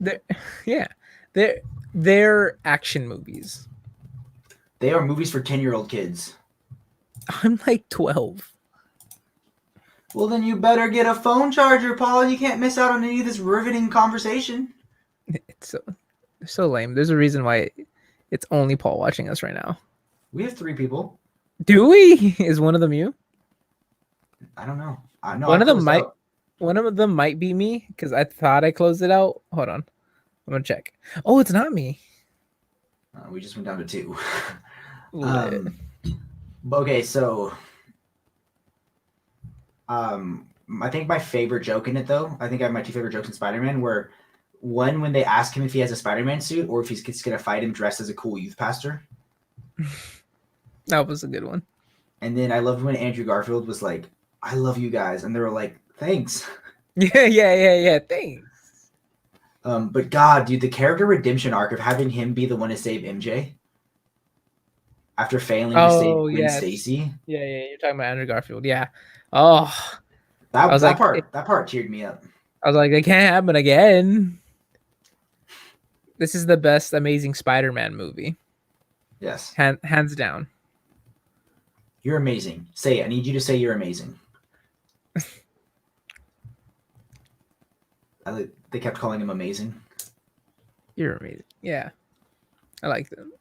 Speaker 2: They're yeah. They're action movies.
Speaker 1: They are movies for 10-year-old kids.
Speaker 2: I'm like 12.
Speaker 1: Well, then you better get a phone charger, Paul. You can't miss out on any of this riveting conversation.
Speaker 2: It's so lame. There's a reason why it's only Paul watching us right now.
Speaker 1: We have 3 people.
Speaker 2: Do we? Is one of them you?
Speaker 1: I don't know.
Speaker 2: One of them might be me because I thought I closed it out. Hold on. I'm gonna check. Oh, it's not me.
Speaker 1: We just went down to 2.
Speaker 2: Lit.
Speaker 1: Okay, so I think my favorite joke in it, though, I think I have my 2 favorite jokes in Spider-Man were one when they ask him if he has a Spider-Man suit or if he's just gonna fight him dressed as a cool youth pastor.
Speaker 2: That was a good one.
Speaker 1: And then I loved when Andrew Garfield was like, "I love you guys," and they were like, "Thanks."
Speaker 2: Yeah. Thanks.
Speaker 1: But God, dude, the character redemption arc of having him be the one to save MJ after failing to save Gwen Stacy.
Speaker 2: Yeah. You're talking about Andrew Garfield. Yeah. Oh,
Speaker 1: that part cheered me up.
Speaker 2: I was like, it can't happen again. This is the best Amazing Spider-Man movie.
Speaker 1: Yes.
Speaker 2: Hands down.
Speaker 1: You're amazing. Say it. I need you to say you're amazing. They kept calling him amazing.
Speaker 2: You're amazing. Yeah. I like them.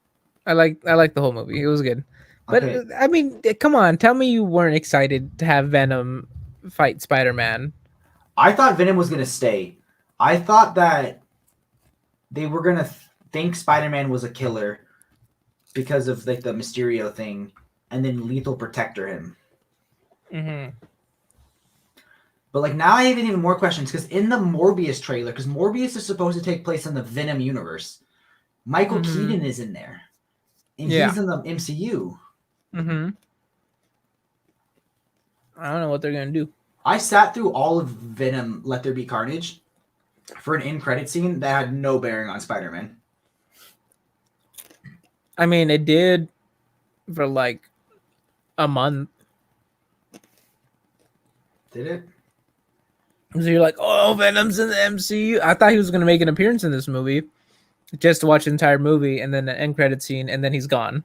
Speaker 2: I like the whole movie. It was good. But okay. I mean, come on, tell me you weren't excited to have Venom fight Spider-Man.
Speaker 1: I thought Venom was gonna stay. I thought that they were gonna think Spider-Man was a killer because of like the Mysterio thing, and then Lethal Protector him.
Speaker 2: Mm-hmm.
Speaker 1: But like now I have even more questions because in the Morbius trailer, because Morbius is supposed to take place in the Venom universe, Michael Keaton is in there, and he's in the MCU.
Speaker 2: Mm-hmm. I don't know what they're gonna do.
Speaker 1: I sat through all of Venom Let There Be Carnage for an end credit scene that had no bearing on Spider-Man.
Speaker 2: I mean, it did for like a month.
Speaker 1: Did it?
Speaker 2: So you're like, oh, Venom's in the MCU. I thought he was gonna make an appearance in this movie, just to watch the entire movie and then an end credit scene, and then he's gone.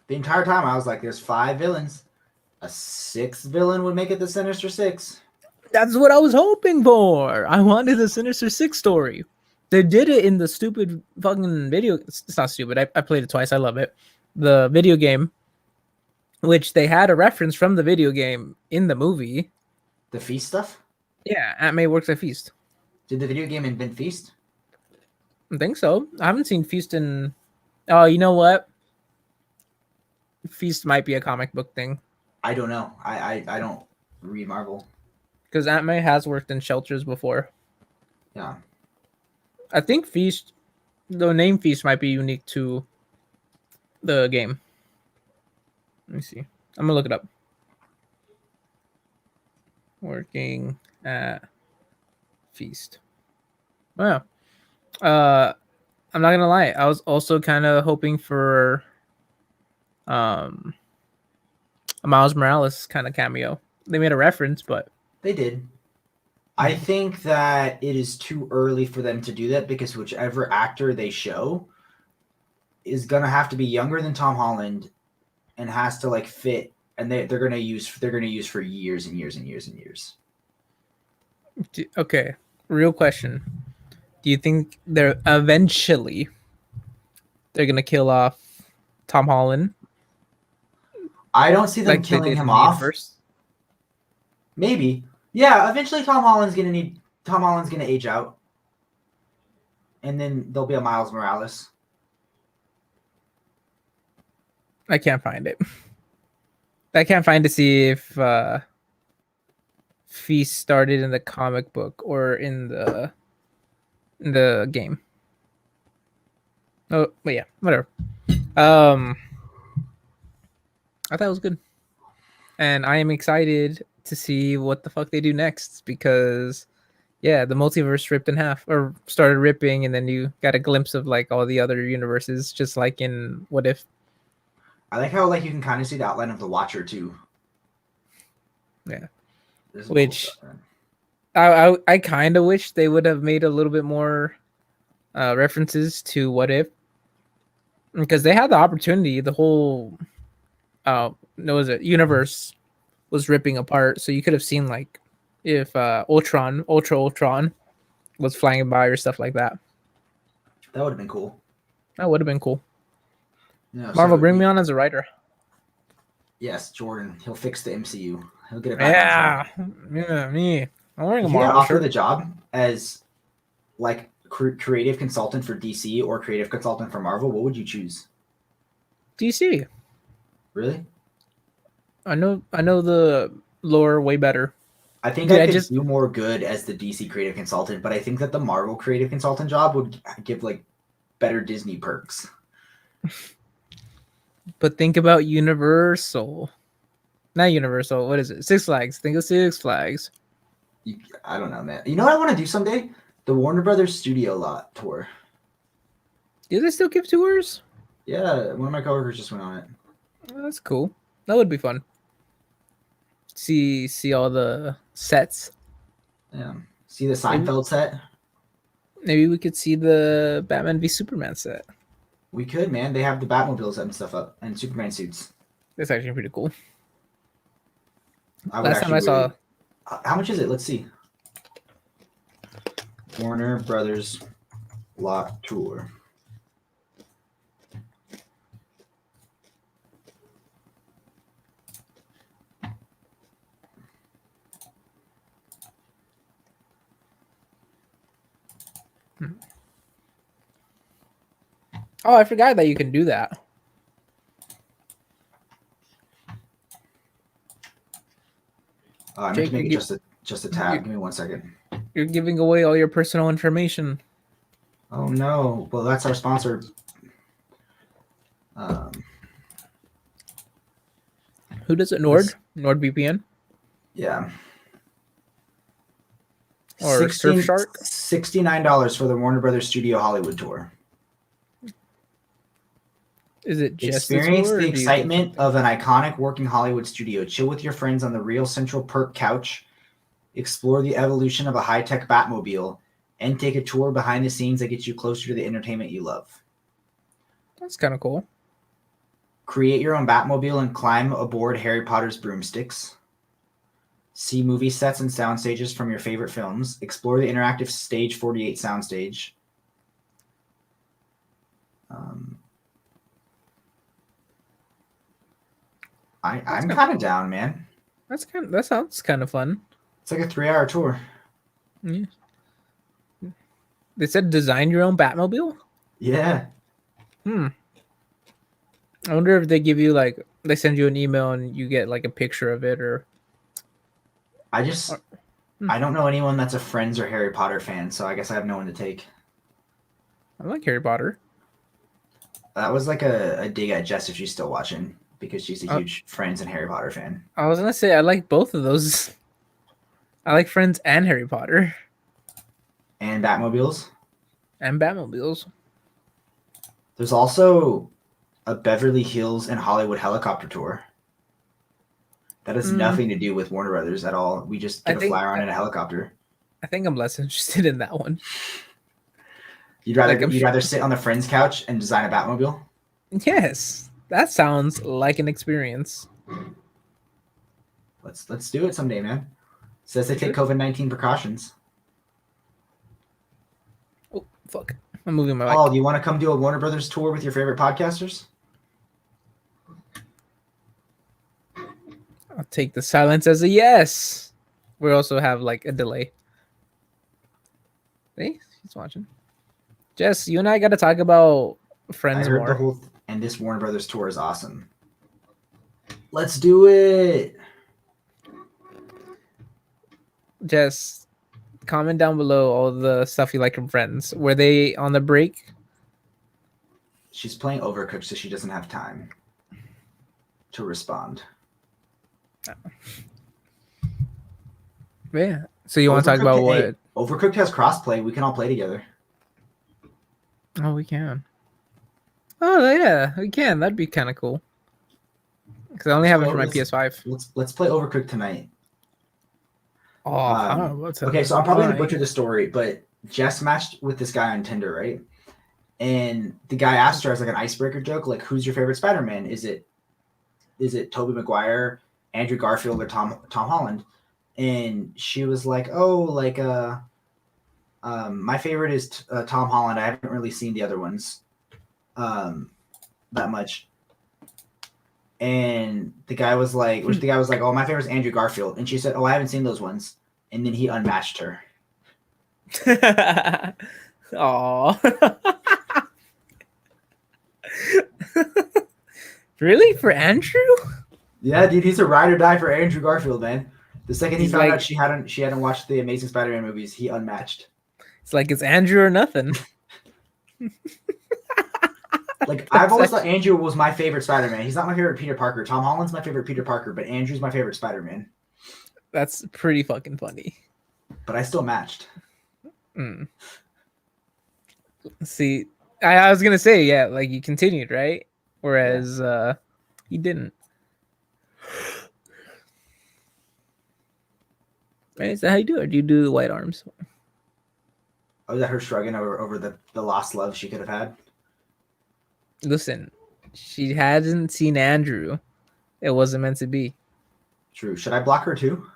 Speaker 1: The entire time I was like, there's 5 villains. A 6th villain would make it the Sinister Six.
Speaker 2: That's what I was hoping for. I wanted a Sinister Six story. They did it in the stupid fucking video. It's not stupid. I played it twice. I love it. The video game, which they had a reference from the video game in the movie.
Speaker 1: The Feast stuff?
Speaker 2: Yeah, Aunt May works at Feast.
Speaker 1: Did the video game invent Feast?
Speaker 2: I think so. I haven't seen Feast in... Oh, you know what? Feast might be a comic book thing.
Speaker 1: I don't know. I don't read Marvel.
Speaker 2: Because Aunt May has worked in shelters before.
Speaker 1: Yeah.
Speaker 2: I think Feast, the name Feast might be unique to the game. Let me see. I'm going to look it up. Working at Feast. Wow. I'm not going to lie. I was also kind of hoping for a Miles Morales kind of cameo. They made a reference, but
Speaker 1: they did. I think that it is too early for them to do that because whichever actor they show is gonna have to be younger than Tom Holland and has to like fit, and they're gonna use for years and years and years and years.
Speaker 2: Okay, real question: do you think they're gonna kill off Tom Holland?
Speaker 1: I don't see them killing him off. First. Maybe. Yeah, eventually Tom Holland's gonna age out. And then there'll be a Miles Morales.
Speaker 2: I can't find it. I can't find to see if Feast started in the comic book or in the game. Oh, but yeah, whatever. Um, I thought it was good, and I am excited to see what the fuck they do next because, yeah, the multiverse ripped in half or started ripping, and then you got a glimpse of like all the other universes, just like in What If.
Speaker 1: I like how like you can kind of see the outline of the Watcher too.
Speaker 2: Yeah,
Speaker 1: There's some cool
Speaker 2: which
Speaker 1: stuff, man.
Speaker 2: I kind of wish they would have made a little bit more references to What If because they had the opportunity. The whole no, was it universe was ripping apart, so you could have seen like if Ultron was flying by or stuff like that.
Speaker 1: That would have been cool.
Speaker 2: That would have been cool.
Speaker 1: No,
Speaker 2: Marvel,
Speaker 1: so
Speaker 2: bring me on as a writer.
Speaker 1: yes, Jordan. He'll fix the MCU. He'll get it back on track.
Speaker 2: Yeah, me. I'm wearing a
Speaker 1: If you got
Speaker 2: Marvel
Speaker 1: offered
Speaker 2: shirt.
Speaker 1: the job as like creative consultant for DC or creative consultant for Marvel, what would you choose?
Speaker 2: DC.
Speaker 1: Really?
Speaker 2: I know the lore way better.
Speaker 1: I think
Speaker 2: Dude,
Speaker 1: I
Speaker 2: I
Speaker 1: could
Speaker 2: just
Speaker 1: do more good as the DC creative consultant, but I think that the Marvel creative consultant job would give like better Disney perks.
Speaker 2: but think about Universal. Not Universal. What is it? Six Flags. Think of Six Flags.
Speaker 1: I don't know, man. You know what I want to do someday? The Warner Brothers Studio Lot tour.
Speaker 2: Do they still give tours?
Speaker 1: Yeah, one of my coworkers just went on it.
Speaker 2: Oh, that's cool. That would be fun. See all the sets.
Speaker 1: Yeah. See the
Speaker 2: Maybe,
Speaker 1: Seinfeld set?
Speaker 2: maybe we could see the Batman v Superman set.
Speaker 1: We could, man. They have the Batmobiles and stuff up and Superman suits.
Speaker 2: That's actually pretty cool.
Speaker 1: I would
Speaker 2: Last time
Speaker 1: actually
Speaker 2: I saw,
Speaker 1: really... How much is it? Let's see. Warner Brothers Lot Tour.
Speaker 2: oh, I forgot that you can do that.
Speaker 1: I meant
Speaker 2: Jake,
Speaker 1: to make it just a tab. Give me 1 second.
Speaker 2: you're giving away all your personal information.
Speaker 1: Oh no! Well, that's our sponsor.
Speaker 2: Who does it? Nord? NordVPN?
Speaker 1: Yeah.
Speaker 2: Or Surfshark?
Speaker 1: $69 for the Warner Brothers Studio Hollywood tour.
Speaker 2: Is it just
Speaker 1: Experience
Speaker 2: the tour,
Speaker 1: the
Speaker 2: or do you
Speaker 1: excitement of an iconic working Hollywood studio. Chill with your friends on the real Central Perk couch. Explore the evolution of a high-tech Batmobile. And take a tour behind the scenes that gets you closer to the entertainment you love.
Speaker 2: That's kind of cool.
Speaker 1: Create your own Batmobile and climb aboard Harry Potter's broomsticks. See movie sets and sound stages from your favorite films. Explore the interactive Stage 48 soundstage. I'm kind of down, man.
Speaker 2: That sounds kind of fun.
Speaker 1: It's like a 3-hour tour.
Speaker 2: Yeah. They said design your own Batmobile?
Speaker 1: Yeah.
Speaker 2: I wonder if they give you like they send you an email and you get like a picture of it or
Speaker 1: I don't know anyone that's a Friends or Harry Potter fan, so I guess I have no one to take.
Speaker 2: I like Harry Potter.
Speaker 1: That was like a dig at Jess if she's still watching, because she's a huge Friends and Harry Potter fan.
Speaker 2: I was gonna say I like both of those. I like Friends and Harry Potter.
Speaker 1: And Batmobiles.
Speaker 2: And Batmobiles.
Speaker 1: There's also a Beverly Hills and Hollywood helicopter tour. That has nothing to do with Warner Brothers at all. We just get a fly around in a helicopter.
Speaker 2: I think I'm less interested in that one.
Speaker 1: You'd rather sit on the Friends couch and design a Batmobile?
Speaker 2: Yes, that sounds like an experience.
Speaker 1: Let's do it someday, man. Says they take COVID-19 precautions.
Speaker 2: Oh fuck! I'm moving my mic.
Speaker 1: Paul, do you want to come do a Warner Brothers tour with your favorite podcasters?
Speaker 2: I'll take the silence as a yes. We also have like a delay. Hey, he's watching. Jess, you and I got to talk about Friends
Speaker 1: I heard
Speaker 2: more.
Speaker 1: the whole and this Warner Brothers tour is awesome. Let's do it.
Speaker 2: Just comment down below all the stuff you like from Friends. Were they on the break?
Speaker 1: She's playing Overcooked, so she doesn't have time to respond.
Speaker 2: Yeah. So you want to talk about what?
Speaker 1: Hey, Overcooked has crossplay. We can all play together.
Speaker 2: Oh, we can. Oh yeah, we can. That'd be kind of cool. Because I only have it for my PS5.
Speaker 1: Let's play Overcooked tonight.
Speaker 2: Oh, I don't know about
Speaker 1: okay, so I'm probably gonna butcher the story, but Jess matched with this guy on Tinder, right? And the guy asked her as like an icebreaker joke, like, "Who's your favorite Spider-Man? Is it Tobey Maguire, Andrew Garfield, or Tom Holland?" And she was like, "Oh, like my favorite is Tom Holland. I haven't really seen the other ones that much." And the guy was like, "Oh, my favorite is Andrew Garfield." And she said, "Oh, I haven't seen those ones." And then he unmatched her.
Speaker 2: Aww. Really? For Andrew?
Speaker 1: Yeah, dude, he's a ride or die for Andrew Garfield, man. The second he found out she hadn't watched the Amazing Spider-Man movies, he unmatched.
Speaker 2: It's like it's Andrew or nothing.
Speaker 1: Like, I've always thought Andrew was my favorite Spider-Man. He's not my favorite Peter Parker. Tom Holland's my favorite Peter Parker, but Andrew's my favorite Spider-Man.
Speaker 2: That's pretty fucking funny.
Speaker 1: But I still matched.
Speaker 2: See, I was gonna say, yeah, like you continued, right? Whereas you didn't. Right? Is that how you do it? Or do you do the white arms?
Speaker 1: Oh, is that her shrugging over the lost love she could have had?
Speaker 2: Listen, she hasn't seen Andrew. It wasn't meant to be.
Speaker 1: True. Should I block her too?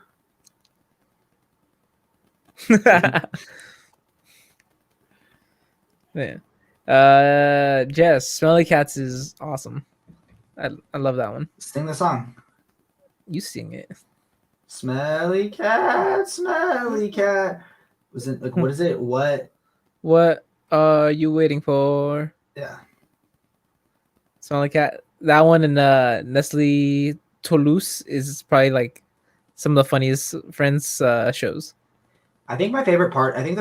Speaker 2: Yeah. Jess, Smelly Cats is awesome. I love that one.
Speaker 1: Sing the song.
Speaker 2: You sing it.
Speaker 1: Smelly cat, smelly cat. Was it like, what is it?
Speaker 2: What are you waiting for?
Speaker 1: Yeah.
Speaker 2: Smelly Cat. That one and Nestle Toulouse is probably like some of the funniest Friends shows.
Speaker 1: I think my favorite part, I think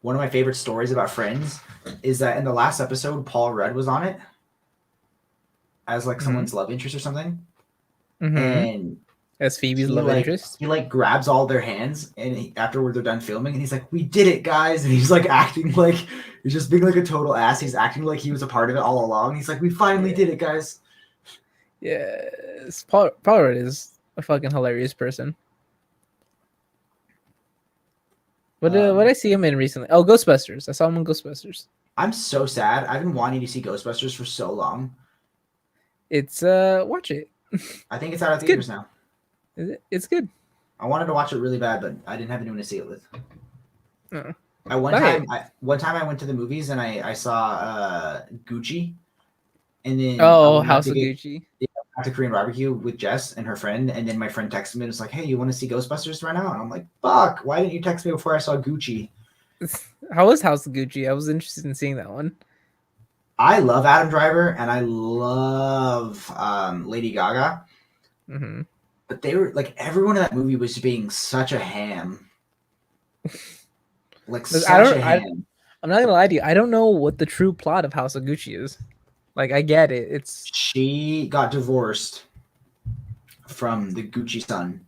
Speaker 1: one of my favorite stories about Friends is that in the last episode, Paul Rudd was on it as like someone's love interest or something. And
Speaker 2: as Phoebe's love interest,
Speaker 1: he like grabs all their hands, and afterward they're done filming, and he's like, "We did it, guys!" And he's like acting like he's just being like a total ass. He's acting like he was a part of it all along. He's like, "We finally did it, guys."
Speaker 2: Yes, Paul Rudd is a fucking hilarious person. What did I see him in recently? Oh, Ghostbusters. I saw him in Ghostbusters.
Speaker 1: I'm so sad. I've been wanting to see Ghostbusters for so long.
Speaker 2: It's watch it.
Speaker 1: I think it's out of theaters now.
Speaker 2: Is it? It's good.
Speaker 1: I wanted to watch it really bad, but I didn't have anyone to see it with.
Speaker 2: Oh.
Speaker 1: One time I went to the movies and I saw Gucci, and then
Speaker 2: House of Gucci.
Speaker 1: To Korean barbecue with Jess and her friend, and then my friend texted me and was like, "Hey, you want to see Ghostbusters right now?" And I'm like, "Fuck! Why didn't you text me before I saw Gucci?"
Speaker 2: How was House of Gucci? I was interested in seeing that one.
Speaker 1: I love Adam Driver and I love Lady Gaga, but they were like, everyone in that movie was being such a ham, like such a ham.
Speaker 2: I'm not gonna lie to you. I don't know what the true plot of House of Gucci is. Like, I get it.
Speaker 1: She got divorced from the Gucci son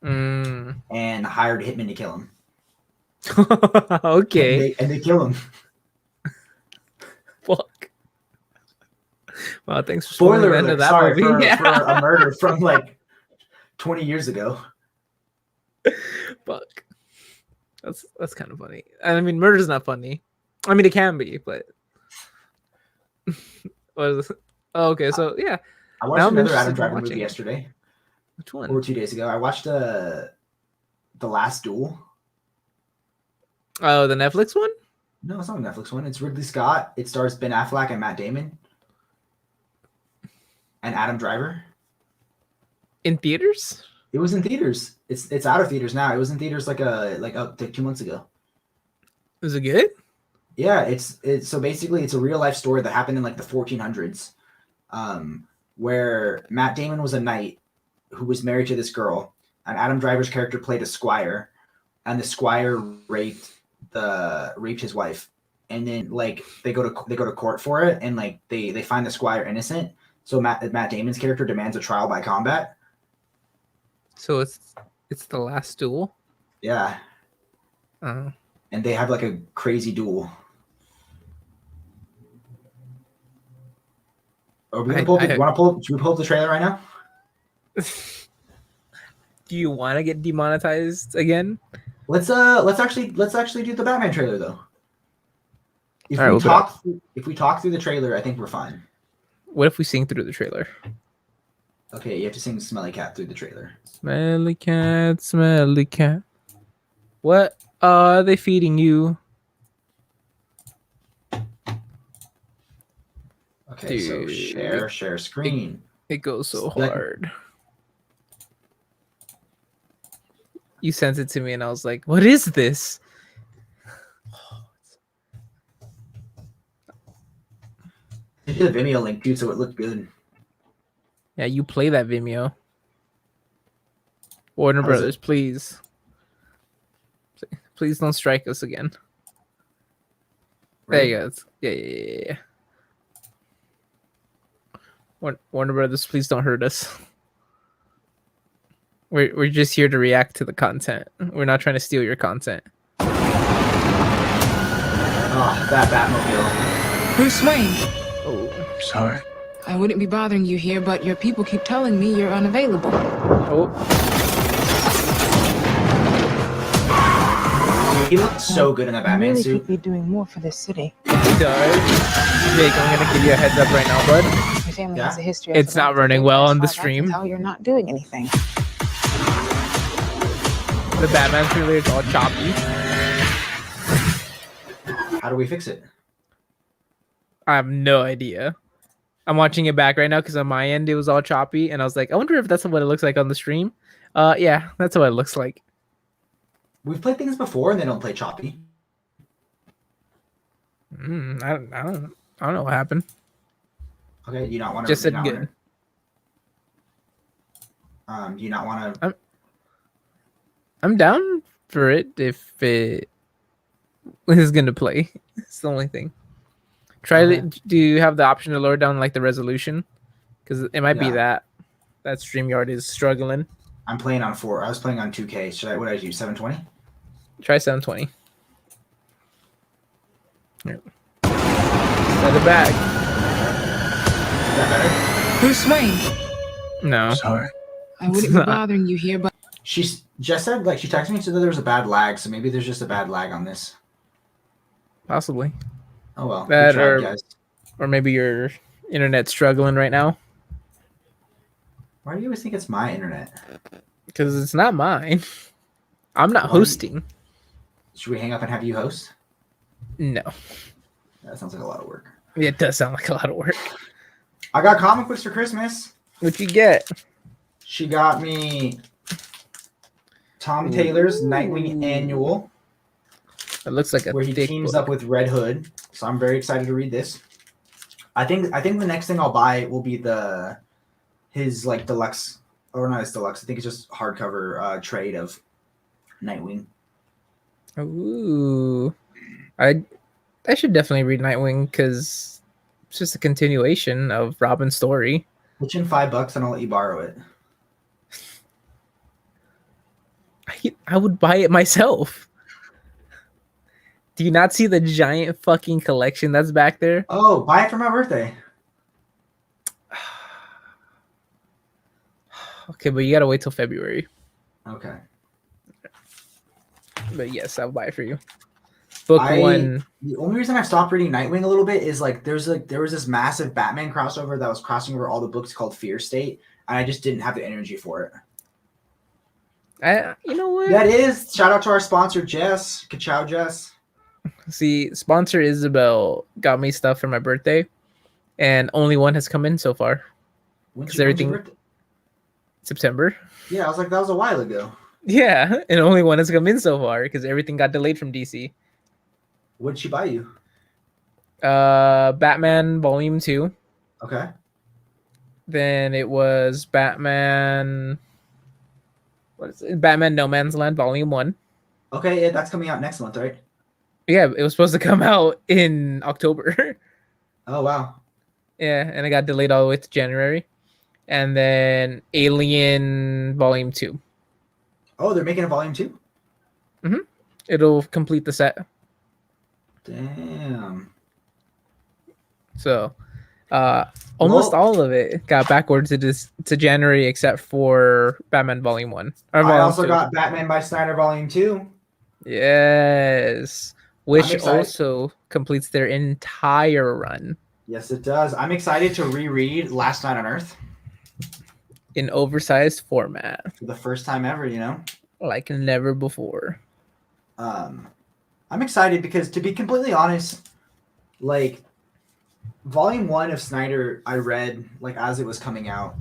Speaker 1: and hired hitmen to kill him.
Speaker 2: Okay.
Speaker 1: And they kill him.
Speaker 2: Fuck. Wow, thanks for
Speaker 1: spoiler alert. Sorry for a murder from like 20 years ago.
Speaker 2: Fuck. That's kind of funny. I mean, murder's not funny. I mean, it can be, but what is it? Oh, okay, so yeah.
Speaker 1: I watched another Adam Driver movie yesterday.
Speaker 2: Which one?
Speaker 1: Or 2 days ago. I watched The Last Duel.
Speaker 2: Oh, the Netflix one?
Speaker 1: No, it's not a Netflix one. It's Ridley Scott. It stars Ben Affleck and Matt Damon. And Adam Driver.
Speaker 2: In theaters?
Speaker 1: It was in theaters. It's out of theaters now. It was in theaters like 2 months ago.
Speaker 2: Is it good?
Speaker 1: Yeah, it's so basically it's a real life story that happened in like the 1400s, where Matt Damon was a knight who was married to this girl, and Adam Driver's character played a squire, and the squire raped his wife, and then like they go to court for it, and like they find the squire innocent. So Matt Damon's character demands a trial by combat.
Speaker 2: So it's the last duel.
Speaker 1: Yeah,
Speaker 2: Uh,
Speaker 1: and they have like a crazy duel. Are we gonna pull? Do you want to pull? Should we pull up the trailer right now?
Speaker 2: Do you want to get demonetized again?
Speaker 1: Let's actually do the Batman trailer though. If
Speaker 2: All right,
Speaker 1: if we talk through the trailer, I think we're fine.
Speaker 2: What if we sing through the trailer?
Speaker 1: Okay, you have to sing "Smelly Cat" through the trailer.
Speaker 2: Smelly cat, smelly cat. What are they feeding you?
Speaker 1: Okay, so share screen.
Speaker 2: It goes so hard. You sent it to me and I was like, what is this?
Speaker 1: I did a Vimeo link, dude, so it looked good.
Speaker 2: Yeah, you play that Vimeo. Warner Brothers, please. Please don't strike us again. Right. There you go. Yeah. Warner Brothers, please don't hurt us. We're just here to react to the content. We're not trying to steal your content.
Speaker 1: Oh, that Batmobile.
Speaker 3: Bruce Wayne.
Speaker 2: Oh,
Speaker 4: sorry.
Speaker 3: I wouldn't be bothering you here, but your people keep telling me you're unavailable.
Speaker 2: Oh.
Speaker 1: He looked so good in that Batman
Speaker 5: really
Speaker 1: suit.
Speaker 5: Could be doing more for this city.
Speaker 2: He does. Jake, I'm gonna give you a heads up right now, bud.
Speaker 5: Your family has a history.
Speaker 2: It's not running well on the stream.
Speaker 5: How you're not doing anything.
Speaker 2: The Batman trailer is all choppy.
Speaker 1: How do we fix it?
Speaker 2: I have no idea. I'm watching it back right now because on my end it was all choppy, and I was like, I wonder if that's what it looks like on the stream. Yeah, that's what it looks like.
Speaker 1: We've played things before and they don't play choppy.
Speaker 2: I don't know what happened.
Speaker 1: Okay, you not want to
Speaker 2: just said good.
Speaker 1: Do you not want to?
Speaker 2: I'm down for it if it is gonna play. It's the only thing. Do you have the option to lower down like the resolution? Because it might be that StreamYard is struggling.
Speaker 1: I'm playing on 4. I was playing on 2K. What did I do? 720?
Speaker 2: Try 720. Here. Set it back.
Speaker 1: Is that better?
Speaker 3: Bruce Wayne.
Speaker 2: No.
Speaker 4: Sorry.
Speaker 3: I wouldn't be bothering you here, but
Speaker 1: She's just said, like, she texted me and said that there was a bad lag, so maybe there's just a bad lag on this.
Speaker 2: Possibly.
Speaker 1: Oh well.
Speaker 2: That
Speaker 1: tried, guys.
Speaker 2: Or maybe your internet's struggling right now.
Speaker 1: Why do you always think it's my internet?
Speaker 2: Because it's not mine. I'm not hosting.
Speaker 1: Should we hang up and have you host?
Speaker 2: No.
Speaker 1: That sounds like a lot of work.
Speaker 2: It does sound like a lot of work.
Speaker 1: I got comic books for Christmas.
Speaker 2: What'd you get?
Speaker 1: She got me Tom Taylor's Nightwing Annual.
Speaker 2: It looks like
Speaker 1: where he teams up with Red Hood. So I'm very excited to read this. I think the next thing I'll buy will be his like deluxe, or not his deluxe. I think it's just hardcover trade of Nightwing.
Speaker 2: Ooh, I should definitely read Nightwing because it's just a continuation of Robin's story.
Speaker 1: Put in $5 and I'll let you borrow it.
Speaker 2: I would buy it myself. Do you not see the giant fucking collection that's back there?
Speaker 1: Oh, buy it for my birthday.
Speaker 2: Okay, but you gotta wait till February.
Speaker 1: Okay.
Speaker 2: But yes, I'll buy it for you. Book one.
Speaker 1: The only reason I've stopped reading Nightwing a little bit is there was this massive Batman crossover that was crossing over all the books called Fear State, and I just didn't have the energy for it.
Speaker 2: You know what?
Speaker 1: That is shout out to our sponsor Jess. Ka-chow, Jess.
Speaker 2: See, sponsor Isabel got me stuff for my birthday, and only one has come in so far.
Speaker 1: When's your birthday?
Speaker 2: September.
Speaker 1: Yeah, I was like, that was a while ago.
Speaker 2: Yeah, and only one has come in so far because everything got delayed from DC.
Speaker 1: What did she buy you?
Speaker 2: Batman Volume 2.
Speaker 1: Okay.
Speaker 2: Then it was Batman. What is it? Batman No Man's Land Volume 1.
Speaker 1: Okay, yeah, that's coming out next month, right?
Speaker 2: Yeah, it was supposed to come out in October.
Speaker 1: Oh wow.
Speaker 2: Yeah, and it got delayed all the way to January. And then Alien Volume 2.
Speaker 1: Oh, they're making a volume 2?
Speaker 2: It'll complete the set.
Speaker 1: Damn.
Speaker 2: So, almost
Speaker 1: Well,
Speaker 2: all of it got backwards to January except for Batman Volume 1. Or
Speaker 1: I
Speaker 2: Volume
Speaker 1: also
Speaker 2: 2.
Speaker 1: got Batman by Snyder Volume 2.
Speaker 2: Yes.
Speaker 1: I'm
Speaker 2: Which
Speaker 1: excited.
Speaker 2: also completes their entire run
Speaker 1: Yes, it does. I'm excited to reread Last Night on Earth
Speaker 2: in oversized format
Speaker 1: for the first time ever, you know?
Speaker 2: like never before.
Speaker 1: I'm excited because, to be completely honest, like, Volume 1 of Snyder I read like as it was coming out,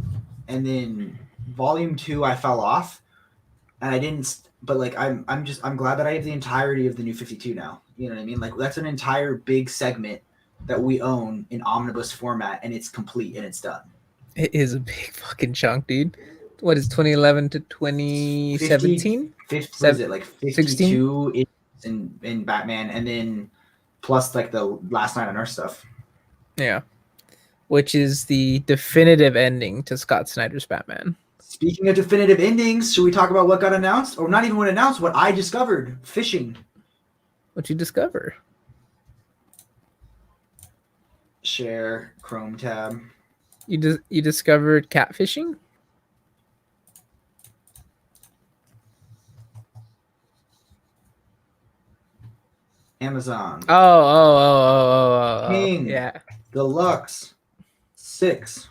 Speaker 1: and then Volume 2 I fell off, and I didn't. But like I'm glad that I have the entirety of the New 52 now. You know what I mean? Like that's an entire big segment that we own in omnibus format, and it's complete and it's done.
Speaker 2: It is a big fucking chunk, dude. What is 2011 to 2017?
Speaker 1: 50, what is it, like 52 in Batman, and then plus like the Last Night on Earth stuff.
Speaker 2: Yeah. Which is the definitive ending to Scott Snyder's Batman.
Speaker 1: Speaking of definitive endings, should we talk about what got announced? Or not even what announced, what I discovered. Fishing.
Speaker 2: What'd you discover?
Speaker 1: Share, Chrome tab.
Speaker 2: You discovered catfishing?
Speaker 1: Amazon.
Speaker 2: Oh.
Speaker 1: King.
Speaker 2: Yeah.
Speaker 1: Deluxe. 6.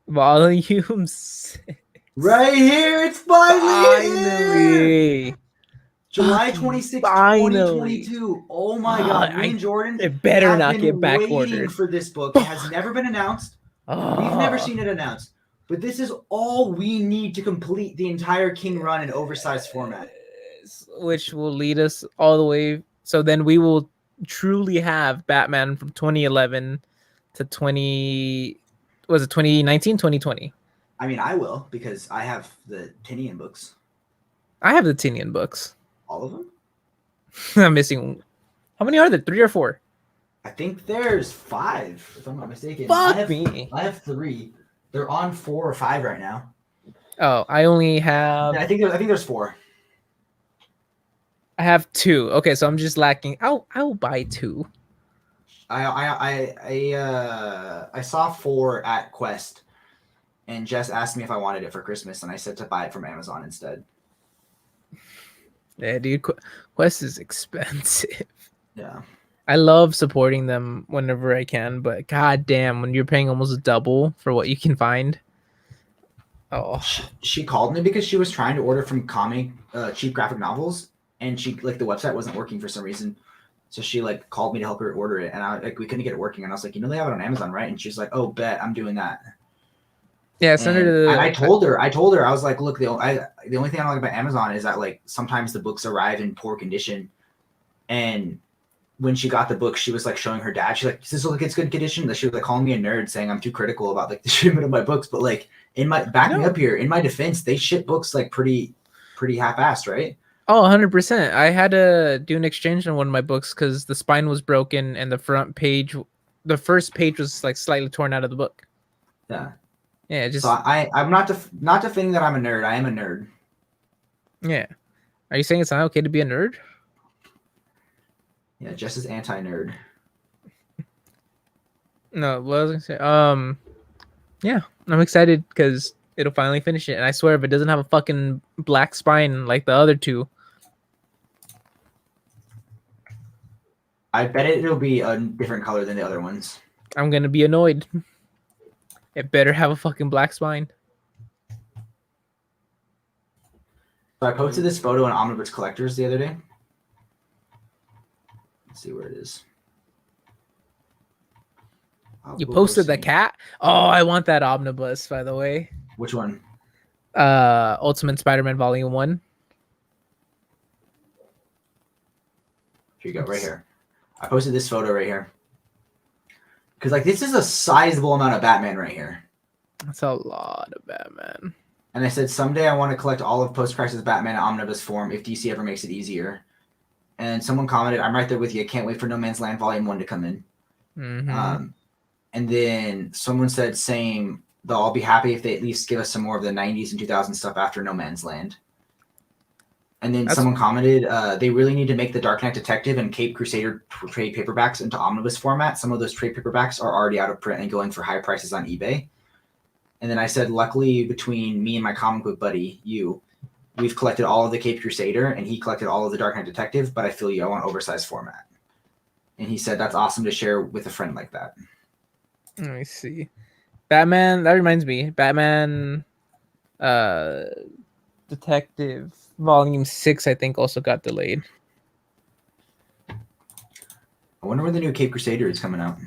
Speaker 2: Volume 6.
Speaker 1: Right here. It's finally here.
Speaker 2: Finally.
Speaker 1: July
Speaker 2: Fucking
Speaker 1: 26th,
Speaker 2: finally.
Speaker 1: 2022. Oh my God. Me and Jordan
Speaker 2: It better
Speaker 1: have
Speaker 2: not
Speaker 1: been
Speaker 2: get back
Speaker 1: waiting
Speaker 2: ordered
Speaker 1: for this book. It has never been announced. We've never seen it announced. But this is all we need to complete the entire King run in oversized format.
Speaker 2: Which will lead us all the way. So then we will truly have Batman from 2011 to 2019, 2020.
Speaker 1: I mean, I will, because I have the Tinian books.
Speaker 2: I have the Tinian books.
Speaker 1: All of them?
Speaker 2: I'm missing. How many are there? 3 or 4?
Speaker 1: I think there's 5, if I'm not mistaken.
Speaker 2: Fuck me.
Speaker 1: I have 3. They're on 4 or 5 right now.
Speaker 2: Oh, I only have.
Speaker 1: I think there's 4.
Speaker 2: I have 2. Okay, so I'm just lacking. I'll buy 2.
Speaker 1: I saw 4 at Quest, and Jess asked me if I wanted it for Christmas, and I said to buy it from Amazon instead.
Speaker 2: Yeah, dude, Quest is expensive.
Speaker 1: Yeah.
Speaker 2: I love supporting them whenever I can, but goddamn, when you're paying almost double for what you can find. Oh,
Speaker 1: She called me because she was trying to order from cheap graphic novels, and she the website wasn't working for some reason. So she called me to help her order it, and we couldn't get it working. And I was like, they have it on Amazon, right? And she's like, oh, bet, I'm doing that.
Speaker 2: yeah, send her to the.
Speaker 1: And I told her, I was like, look, the only thing I don't like about Amazon is that sometimes the books arrive in poor condition, and when she got the book, she was showing her dad. She's like, "Does this look like it's good condition?" She was calling me a nerd, saying I'm too critical about the shipment of my books. But in my me up here, in my defense, they ship books pretty half-assed, right?
Speaker 2: Oh, 100%. I had to do an exchange on one of my books because the spine was broken and the first page was slightly torn out of the book.
Speaker 1: Yeah.
Speaker 2: Yeah, just.
Speaker 1: So I'm not defending that I'm a nerd. I am a nerd.
Speaker 2: Yeah. Are you saying it's not okay to be a nerd?
Speaker 1: Yeah, just as anti-nerd.
Speaker 2: No, what was I gonna say? Yeah, I'm excited because it'll finally finish it, and I swear if it doesn't have a fucking black spine like the other 2,
Speaker 1: I bet it'll be a different color than the other ones.
Speaker 2: I'm gonna be annoyed. It better have a fucking black spine.
Speaker 1: So I posted this photo on Omnibus Collectors the other day. Let's see where it is.
Speaker 2: You posted the cat? Oh, I want that omnibus, by the way.
Speaker 1: Which one?
Speaker 2: Ultimate Spider-Man Volume 1.
Speaker 1: Here you go, right here. I posted this photo right here. Because like this is a sizable amount of Batman right here.
Speaker 2: That's a lot of Batman.
Speaker 1: And I said someday I want to collect all of post-crisis Batman in omnibus form if DC ever makes it easier. And someone commented, "I'm right there with you. I can't wait for No Man's Land Volume 1 to come in."
Speaker 2: Mm-hmm.
Speaker 1: And then someone said, "Same. They'll all be happy if they at least give us some more of the 90s and 2000s stuff after No Man's Land." And then someone commented, "They really need to make the Dark Knight Detective and Cape Crusader trade paperbacks into omnibus format. Some of those trade paperbacks are already out of print and going for high prices on eBay." And then I said, "Luckily, between me and my comic book buddy, we've collected all of the Cape Crusader, and he collected all of the Dark Knight Detective, but I feel you, I want oversized format." And he said, "That's awesome to share with a friend like that."
Speaker 2: Let me see. Batman, that reminds me. Batman Detective Volume 6, I think, also got delayed.
Speaker 1: I wonder when the new Cape Crusader is coming out.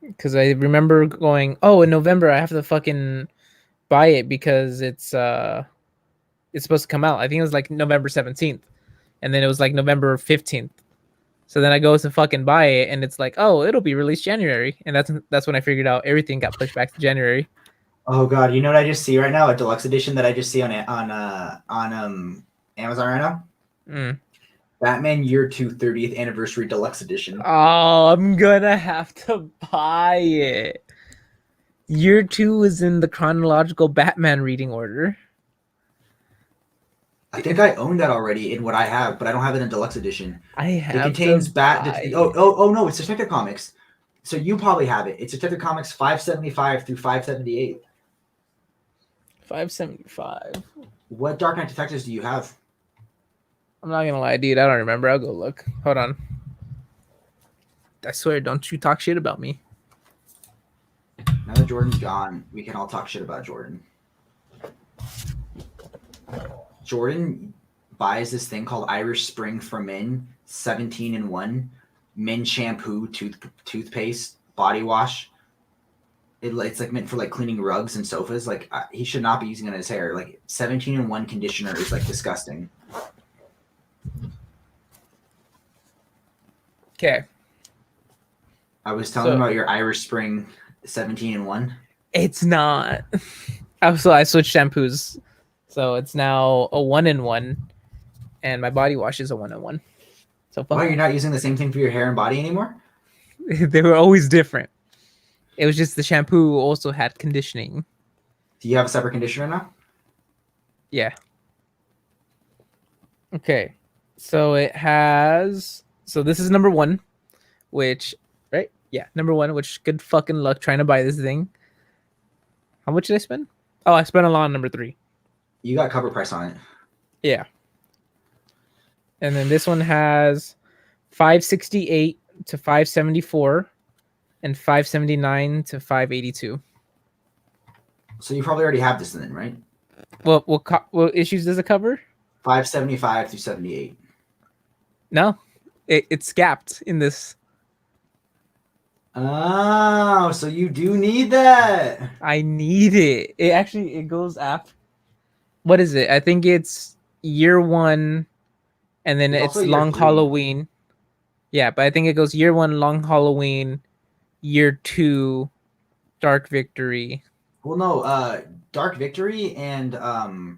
Speaker 2: Because I remember going, oh, in November I have to fucking buy it because it's supposed to come out. I think it was like November 17th. And then it was like November 15th. So then I go to fucking buy it and it's like, oh, it'll be released January. And that's when I figured out everything got pushed back to January.
Speaker 1: Oh god, you know what I just see right now? A deluxe edition that I just see on Amazon right now? Batman Year 2 30th Anniversary Deluxe Edition.
Speaker 2: Oh, I'm gonna have to buy it. Year 2 is in the chronological Batman reading order.
Speaker 1: I think I own that already in what I have, but I don't have it in Deluxe Edition.
Speaker 2: I have
Speaker 1: it contains
Speaker 2: oh
Speaker 1: no, it's Detective Comics. So you probably have it. It's Detective Comics 575 through 578.
Speaker 2: 575.
Speaker 1: What Dark Knight Detectives do you have?
Speaker 2: I'm not gonna lie, dude. I don't remember. I'll go look. Hold on. I swear, don't you talk shit about me.
Speaker 1: Now that Jordan's gone, we can all talk shit about Jordan. Jordan buys this thing called Irish Spring for Men, 17-in-1, men shampoo, toothpaste, body wash. It's like meant for like cleaning rugs and sofas. Like he should not be using it on his hair. Like 17-in-1 conditioner is like disgusting.
Speaker 2: Okay.
Speaker 1: I was telling him about your Irish Spring 17-in-1.
Speaker 2: It's not. So I switched shampoos. So it's now a 1-in-1. And my body wash is a 1-in-1. So
Speaker 1: why you're not using the same thing for your hair and body anymore?
Speaker 2: They were always different. It was just the shampoo also had conditioning.
Speaker 1: Do you have a separate conditioner now?
Speaker 2: Yeah. Okay. So it has... So this is number 1, which... Right? Yeah, number 1, which good fucking luck trying to buy this thing. How much did I spend? Oh, I spent a lot on number 3.
Speaker 1: You got cover price on it.
Speaker 2: Yeah. And then this one has 568 to 574 and 579 to 582.
Speaker 1: So you probably already have this then, right?
Speaker 2: What issues does it cover?
Speaker 1: 575 through 78.
Speaker 2: No, it's gapped in this.
Speaker 1: Oh, so you do need that.
Speaker 2: I need it. It goes after. What is it? I think it's year 1, and then it's Long
Speaker 1: 3.
Speaker 2: Halloween. Yeah, but I think it goes year 1, Long Halloween, year 2, Dark Victory.
Speaker 1: Well, no, Dark Victory and the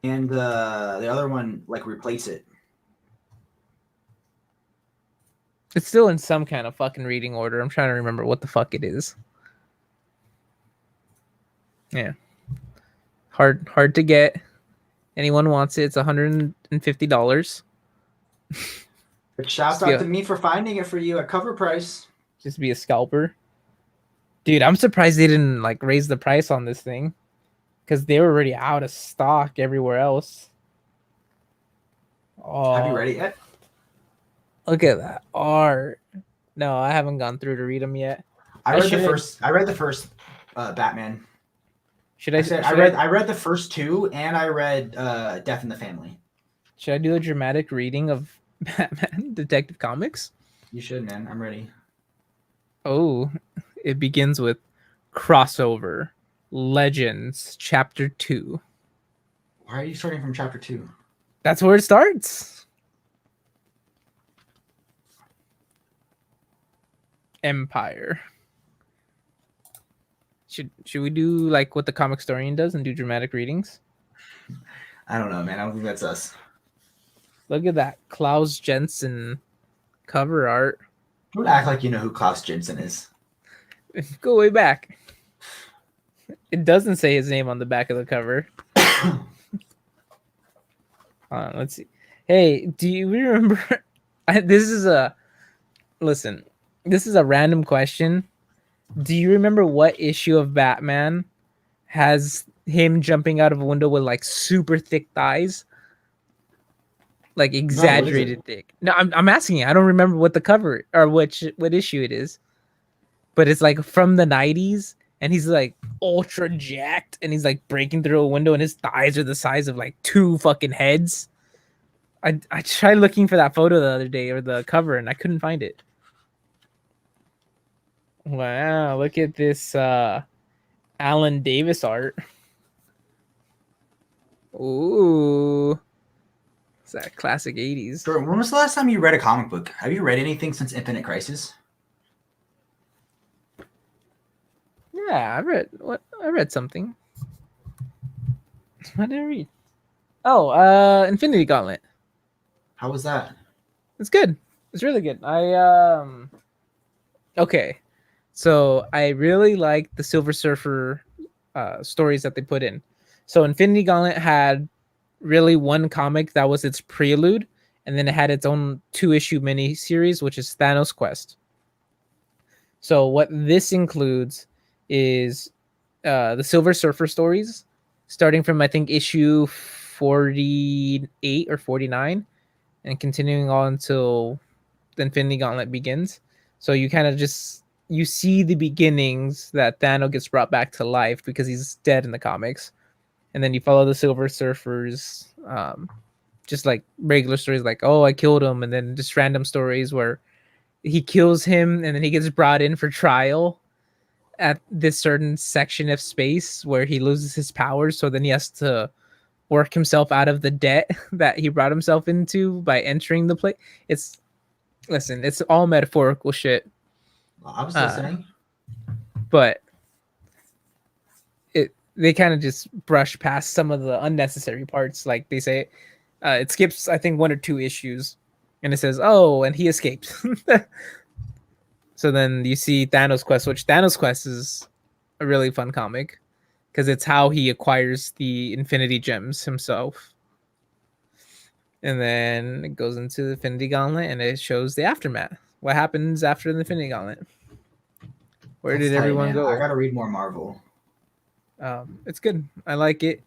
Speaker 1: other one like replace it.
Speaker 2: It's still in some kind of fucking reading order. I'm trying to remember what the fuck it is. Yeah. Hard to get. Anyone wants it, it's $150.
Speaker 1: Shout out to me for finding it for you at cover price.
Speaker 2: Just be a scalper. Dude, I'm surprised they didn't like raise the price on this thing. Because they were already out of stock everywhere else. Oh,
Speaker 1: have you read it yet?
Speaker 2: Look at that art. No, I haven't gone through to read them yet.
Speaker 1: I read the first Batman. I read the first 2, and I read Death in the Family.
Speaker 2: Should I do a dramatic reading of Batman Detective Comics?
Speaker 1: You should, man. I'm ready.
Speaker 2: Oh, it begins with crossover Legends Chapter 2.
Speaker 1: Why are you starting from Chapter 2?
Speaker 2: That's where it starts. Empire. Should we do like what the comic historian does and do dramatic readings?
Speaker 1: I don't know, man. I don't think that's us.
Speaker 2: Look at that Klaus Jensen cover art.
Speaker 1: Don't act like you know who Klaus Jensen is.
Speaker 2: Go way back. It doesn't say his name on the back of the cover. Let's see. Hey, do you remember? This is a random question. Do you remember what issue of Batman has him jumping out of a window with like super thick thighs? Like exaggerated thick. No, I'm asking you. I don't remember what the cover or what issue it is. But it's like from the 90s and he's like ultra jacked and he's like breaking through a window and his thighs are the size of like 2 fucking heads. I tried looking for that photo the other day or the cover and I couldn't find it. Wow, look at this Alan Davis art. Ooh. It's that classic 80s.
Speaker 1: Jordan, when was the last time you read a comic book? Have you read anything since Infinite Crisis?
Speaker 2: Yeah, I read something. What did I read? Oh, Infinity Gauntlet.
Speaker 1: How was that?
Speaker 2: It's good. It's really good. Okay. So I really like the Silver Surfer stories that they put in. So Infinity Gauntlet had really one comic that was its prelude, and then it had its own 2-issue mini series, which is Thanos Quest. So what this includes is the Silver Surfer stories, starting from I think issue 48 or 49, and continuing on until the Infinity Gauntlet begins. So you kind of just you see the beginnings that Thanos gets brought back to life because he's dead in the comics, and then you follow the Silver Surfers, just like regular stories like, oh, I killed him, and then just random stories where he kills him and then he gets brought in for trial at this certain section of space where he loses his powers. So then he has to work himself out of the debt that he brought himself into by entering the place. It's all metaphorical shit.
Speaker 1: I was listening.
Speaker 2: But they kind of just brush past some of the unnecessary parts. Like they say, it skips, I think, 1 or 2 issues and it says, oh, and he escaped. So then you see Thanos Quest, which Thanos Quest is a really fun comic because it's how he acquires the Infinity Gems himself. And then it goes into the Infinity Gauntlet and it shows the aftermath. What happens after the Infinity Gauntlet? Where
Speaker 1: That's
Speaker 2: did
Speaker 1: tight,
Speaker 2: everyone
Speaker 1: man.
Speaker 2: go?
Speaker 1: I gotta read more Marvel.
Speaker 2: It's good. I like it.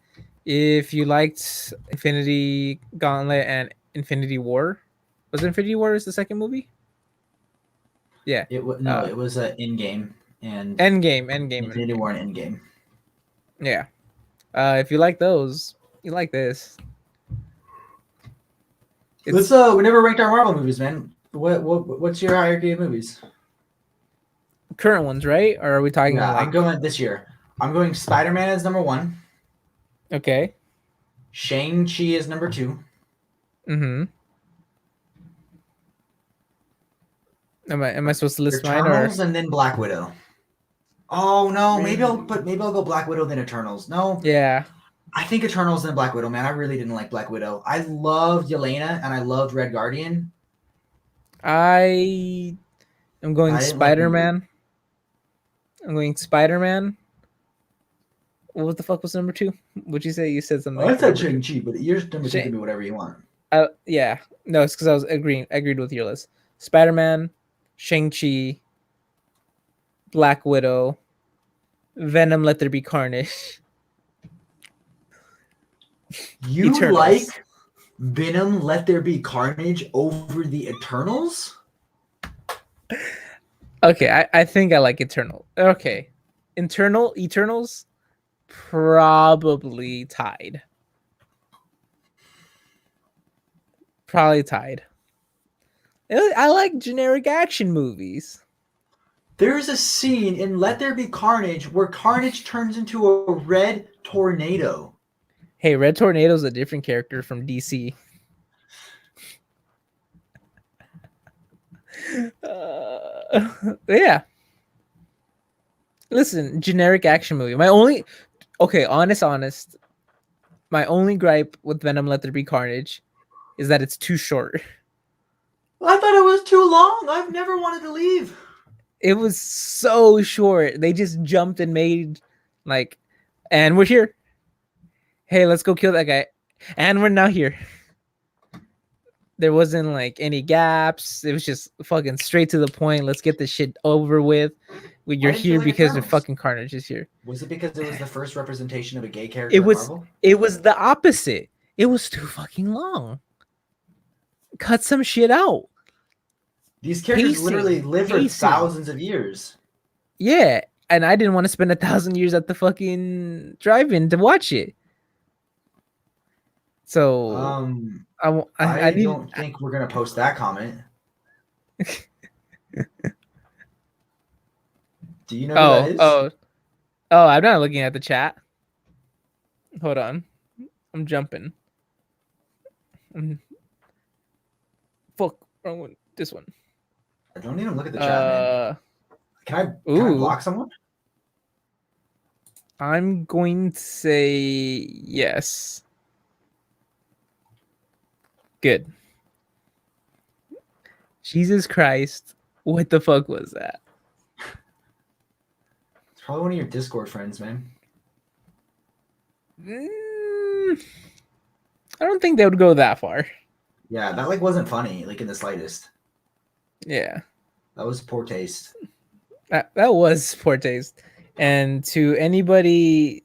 Speaker 2: If you liked Infinity Gauntlet and Infinity War, was Infinity War is the second movie? Yeah.
Speaker 1: It was Endgame and
Speaker 2: Endgame.
Speaker 1: Infinity War and Endgame.
Speaker 2: Yeah. If you like those, you like this.
Speaker 1: We never ranked our Marvel movies, man. What's your hierarchy of movies?
Speaker 2: Current ones, right? Or are we talking
Speaker 1: Yeah,
Speaker 2: like
Speaker 1: I'm going this year. I'm going Spider-Man as number 1.
Speaker 2: okay.
Speaker 1: Shang-Chi is number 2.
Speaker 2: Mm-hmm. Am I supposed to list mine or
Speaker 1: Eternals and then Black Widow. Oh no, maybe I'll go Black Widow then Eternals. No.
Speaker 2: yeah.
Speaker 1: I think Eternals then Black Widow, man. I really didn't like Black Widow. I loved Yelena and I loved Red Guardian.
Speaker 2: I am going
Speaker 1: I didn't like
Speaker 2: Spider-Man. I'm going Spider-Man. What the fuck was number 2? Would you say you said something?
Speaker 1: I said Shang-Chi, but you're number 2 can be whatever you want.
Speaker 2: Yeah. No, it's because I was agreed with your list. Spider-Man, Shang-Chi, Black Widow, Venom, Let There Be Carnage.
Speaker 1: You
Speaker 2: Eternals.
Speaker 1: like Venom, Let There Be Carnage over the Eternals?
Speaker 2: Okay, I think I like Eternal. Okay. Eternals probably tied. Probably tied. I like generic action movies.
Speaker 1: There's a scene in Let There Be Carnage where Carnage turns into a red tornado.
Speaker 2: Hey, Red Tornado's a different character from DC. Yeah. Listen, generic action movie. Honest. My only gripe with Venom Let There Be Carnage is that it's too short.
Speaker 1: I thought it was too long. I've never wanted to leave.
Speaker 2: It was so short. They just jumped and made like, and we're here. Hey, let's go kill that guy. And we're now here. There wasn't like any gaps. It was just fucking straight to the point. Let's get this shit over with. You're
Speaker 1: didn't you
Speaker 2: here
Speaker 1: like
Speaker 2: because the
Speaker 1: Eternals?
Speaker 2: fucking Carnage is here.
Speaker 1: Was it because it was the first representation of a gay character
Speaker 2: It
Speaker 1: in
Speaker 2: was
Speaker 1: Marvel?
Speaker 2: it was the opposite. It was too fucking long. Cut some shit out.
Speaker 1: These characters
Speaker 2: Pacing,
Speaker 1: literally live for
Speaker 2: pacing.
Speaker 1: thousands of years.
Speaker 2: Yeah, and I didn't want to spend 1,000 years at the fucking drive-in to watch it. So
Speaker 1: I don't think we're gonna post that comment. Do you know who that is?
Speaker 2: Oh! I'm not looking at the chat. Hold on, I'm jumping. Fuck, wrong one. This one.
Speaker 1: I don't even look at the chat, man. Can I block someone?
Speaker 2: I'm going to say yes. Good. Jesus Christ. What the fuck was that?
Speaker 1: It's probably one of your Discord friends, man.
Speaker 2: I don't think they would go that far.
Speaker 1: Yeah, that like wasn't funny, like in the slightest.
Speaker 2: Yeah.
Speaker 1: That was poor taste.
Speaker 2: That was poor taste. And to anybody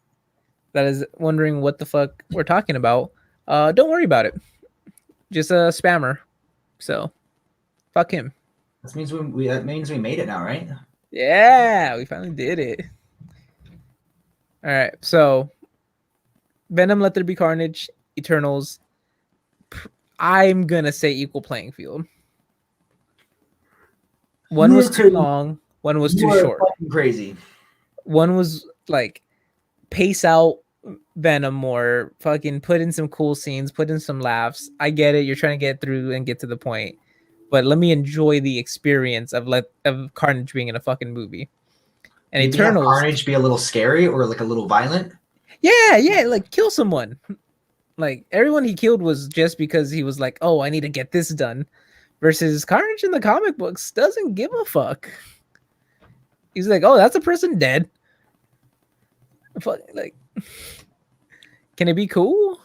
Speaker 2: that is wondering what the fuck we're talking about, don't worry about it. Just a spammer. So, fuck him.
Speaker 1: That means we made it now, right?
Speaker 2: Yeah, we finally did it. All right, so Venom, Let There Be Carnage, Eternals. I'm gonna say equal playing field. One was too long. One was too short.
Speaker 1: Fucking crazy.
Speaker 2: One was like pace out Venom more, fucking put in some cool scenes, put in some laughs. I get it. You're trying to get through and get to the point, but let me enjoy the experience of Carnage being in a fucking movie. And
Speaker 1: Maybe
Speaker 2: Eternals,
Speaker 1: have Carnage be a little scary or like a little violent.
Speaker 2: Yeah, like kill someone. Like everyone he killed was just because he was like, oh, I need to get this done. Versus Carnage in the comic books doesn't give a fuck. He's like, oh, that's a person dead. Like, can it be cool?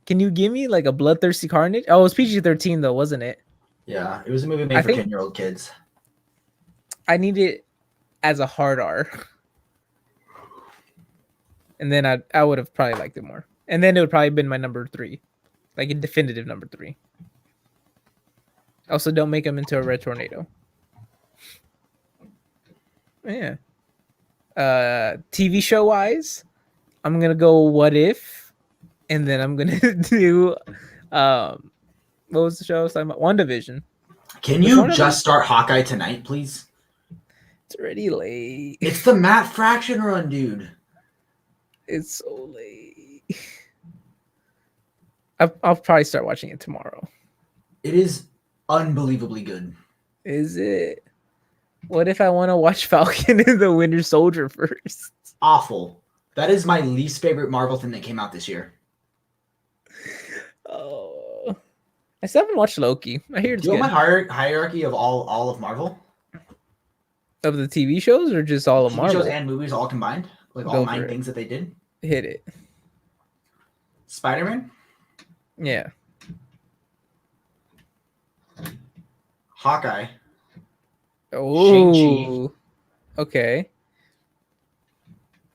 Speaker 2: Can you give me like a bloodthirsty Carnage? Oh, it was PG-13 though, wasn't it?
Speaker 1: Yeah, it was a movie made for 10-year-old kids.
Speaker 2: I need it as a hard R. And then I would have probably liked it more. And then it would probably have been my number 3. Like a definitive number 3. Also, don't make him into a red tornado. Yeah. TV show wise, I'm gonna go What If, and then I'm gonna do what was the show I was talking about? WandaVision.
Speaker 1: Can you just start Hawkeye tonight, please?
Speaker 2: It's already late.
Speaker 1: It's the Matt Fraction run, dude.
Speaker 2: It's so late. I'll probably start watching it tomorrow.
Speaker 1: It is unbelievably good.
Speaker 2: Is it? What if I want to watch Falcon and the Winter Soldier first?
Speaker 1: Awful. That is my least favorite Marvel thing that came out this year.
Speaker 2: Oh, I still haven't watched Loki. I hear it's
Speaker 1: Do you
Speaker 2: good.
Speaker 1: want my hierarchy of all of Marvel?
Speaker 2: Of the TV shows or just all of
Speaker 1: TV
Speaker 2: Marvel?
Speaker 1: shows and movies all combined? Like all 9 things that they did?
Speaker 2: Hit it.
Speaker 1: Spider-Man?
Speaker 2: Yeah.
Speaker 1: Hawkeye.
Speaker 2: Oh.
Speaker 1: Shang-Chi.
Speaker 2: Okay.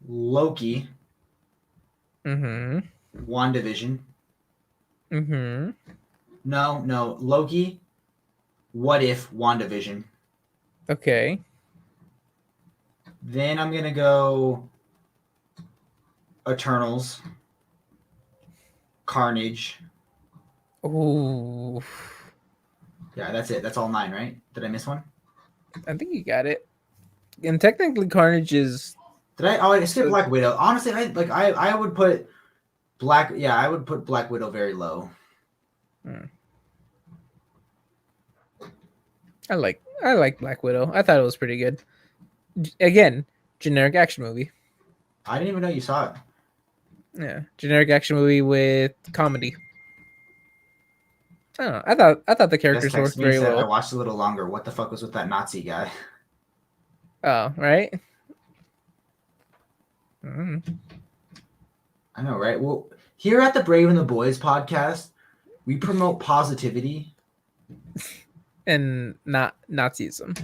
Speaker 1: Loki.
Speaker 2: Mm-hmm.
Speaker 1: WandaVision.
Speaker 2: Mm-hmm.
Speaker 1: No. Loki. What If, WandaVision.
Speaker 2: Okay.
Speaker 1: Then I'm gonna go Eternals. Carnage.
Speaker 2: Ooh.
Speaker 1: Yeah, that's it. That's all 9, right? Did I miss one?
Speaker 2: I think you got it. And technically Carnage is
Speaker 1: Did I? Oh, I skipped Black Widow. Honestly, I would put Black Widow very low.
Speaker 2: I I like Black Widow. I thought it was pretty good. Again, generic action movie.
Speaker 1: I didn't even know you saw it.
Speaker 2: Yeah, generic action movie with comedy. I don't know. I thought the
Speaker 1: Just
Speaker 2: characters
Speaker 1: texted
Speaker 2: worked
Speaker 1: me and
Speaker 2: very
Speaker 1: said I
Speaker 2: well.
Speaker 1: watched a little longer. What the fuck was with that Nazi guy?
Speaker 2: Oh, right. Mm.
Speaker 1: I know, right? Well, here at the Brave and the Boys podcast, we promote positivity.
Speaker 2: And not Nazism.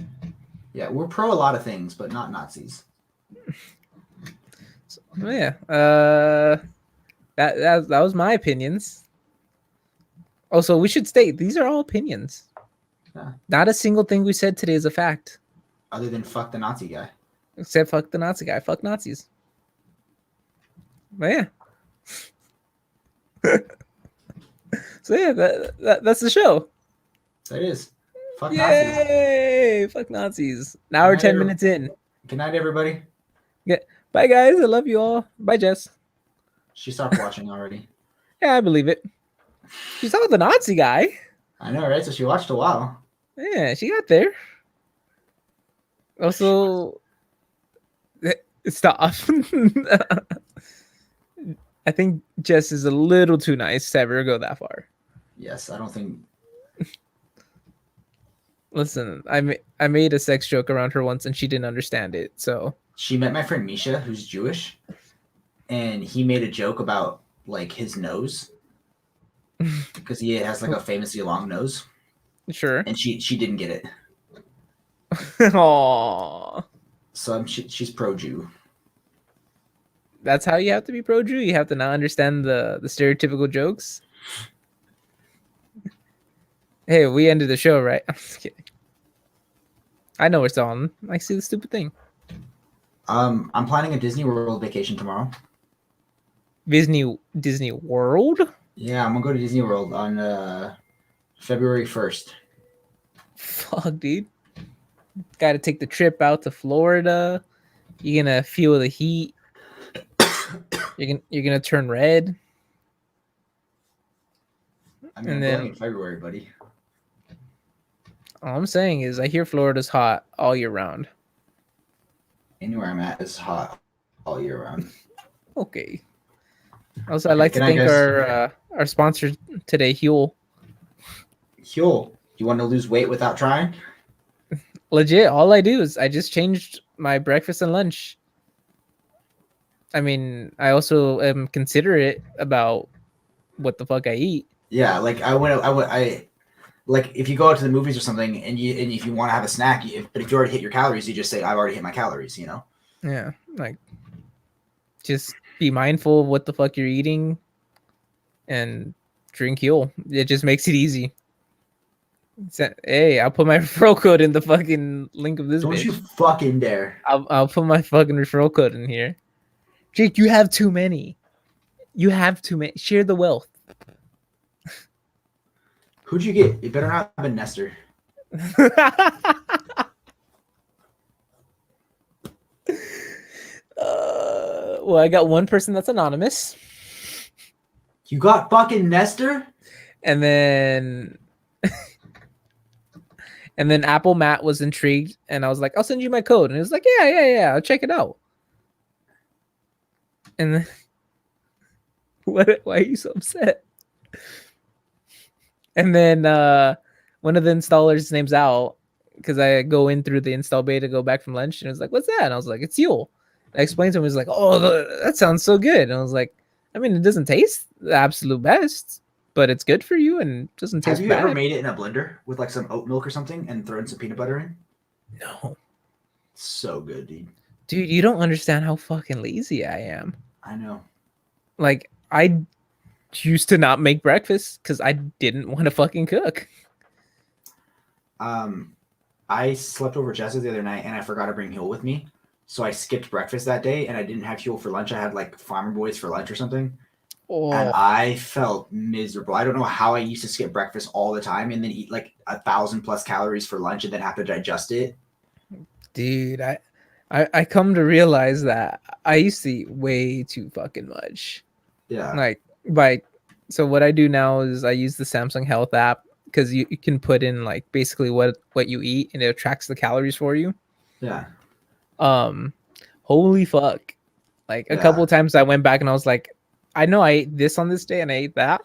Speaker 1: Yeah, we're pro a lot of things, but not Nazis.
Speaker 2: So, yeah. That was my opinions. Also, we should state these are all opinions.
Speaker 1: Yeah.
Speaker 2: Not a single thing we said today is a fact.
Speaker 1: Other than fuck the Nazi guy.
Speaker 2: Except fuck the Nazi guy. Fuck Nazis. But yeah. So yeah, that's the show.
Speaker 1: That is. Fuck Nazis.
Speaker 2: Yay! Fuck Nazis. Now we're 10 minutes in.
Speaker 1: Good night, everybody.
Speaker 2: Bye guys. I love you all. Bye, Jess.
Speaker 1: She stopped watching already.
Speaker 2: Yeah, I believe it. She saw the Nazi guy.
Speaker 1: I know, right? So she watched a while.
Speaker 2: Yeah, she got there. Also, stop. I think Jess is a little too nice to ever go that far.
Speaker 1: Yes, I don't think.
Speaker 2: Listen, I made a sex joke around her once and she didn't understand it. So
Speaker 1: She met my friend Misha, who's Jewish, and he made a joke about like his nose because he has like a famously long nose,
Speaker 2: sure.
Speaker 1: and she didn't get it.
Speaker 2: Aww.
Speaker 1: So she's pro Jew.
Speaker 2: That's how you have to be pro Jew. You have to not understand the stereotypical jokes. Hey, we ended the show, right? I'm just kidding. I know it's on. I see the stupid thing.
Speaker 1: I'm planning a Disney World vacation tomorrow.
Speaker 2: Disney World?
Speaker 1: Yeah, I'm gonna go to Disney World on February 1st.
Speaker 2: Fuck, dude. Got to take the trip out to Florida. You're gonna feel the heat. You're gonna turn red.
Speaker 1: I mean,
Speaker 2: And
Speaker 1: I'm
Speaker 2: then-
Speaker 1: going in February, buddy.
Speaker 2: All I'm saying is, I hear Florida's hot all year round.
Speaker 1: Anywhere I'm at is hot all year round.
Speaker 2: Okay. Also, I'd like to
Speaker 1: Good night,
Speaker 2: thank
Speaker 1: guys.
Speaker 2: our sponsor today, Huel.
Speaker 1: Huel, you want to lose weight without trying?
Speaker 2: Legit, all I do is I just changed my breakfast and lunch. I mean, I also am considerate about what the fuck I eat.
Speaker 1: Yeah, like I like if you go out to the movies or something, and if you want to have a snack, but if you already hit your calories, you just say I've already hit my calories. You know.
Speaker 2: Yeah, like just be mindful of what the fuck you're eating, and drink Huel. It just makes it easy. Hey, I'll put my referral code in the fucking link of this.
Speaker 1: Don't
Speaker 2: bitch.
Speaker 1: you fucking dare!
Speaker 2: I'll put my fucking referral code in here. Jake, you have too many. You have too many. Share the wealth.
Speaker 1: Who'd you get? It better not have been Nestor.
Speaker 2: Well, I got one person that's anonymous,
Speaker 1: You got fucking Nestor?
Speaker 2: and then Apple Matt was intrigued, and I was like, "I'll send you my code," and he was like, "Yeah, I'll check it out." And then, what? Why are you so upset? And then one of the installers, his name's Al, because I go in through the install bay to go back from lunch, and it was like, "What's that?" And I was like, "It's Yule." I explained to him, he was like, "Oh, that sounds so good." And I was like, "I mean, it doesn't taste the absolute best, but it's good for you and doesn't taste
Speaker 1: Have you
Speaker 2: bad."
Speaker 1: ever made it in a blender with like some oat milk or something and thrown some peanut butter in?
Speaker 2: No,
Speaker 1: So good, dude.
Speaker 2: dude, you don't understand how fucking lazy I am.
Speaker 1: I know.
Speaker 2: Like, I used to not make breakfast because I didn't want to fucking cook.
Speaker 1: I slept over Jess's the other night and I forgot to bring Huel with me. So I skipped breakfast that day and I didn't have Huel for lunch. I had like Farmer Boys for lunch or something.
Speaker 2: Oh,
Speaker 1: And I felt miserable. I don't know how I used to skip breakfast all the time and then eat like 1,000+ calories for lunch and then have to digest it.
Speaker 2: dude, I come to realize that I used to eat way too fucking much.
Speaker 1: Yeah.
Speaker 2: So what I do now is I use the Samsung Health app because you can put in like basically what you eat and it tracks the calories for you.
Speaker 1: Yeah.
Speaker 2: Holy fuck. Like a
Speaker 1: Yeah.
Speaker 2: couple of times I went back and I was like, I know I ate this on this day and I ate that.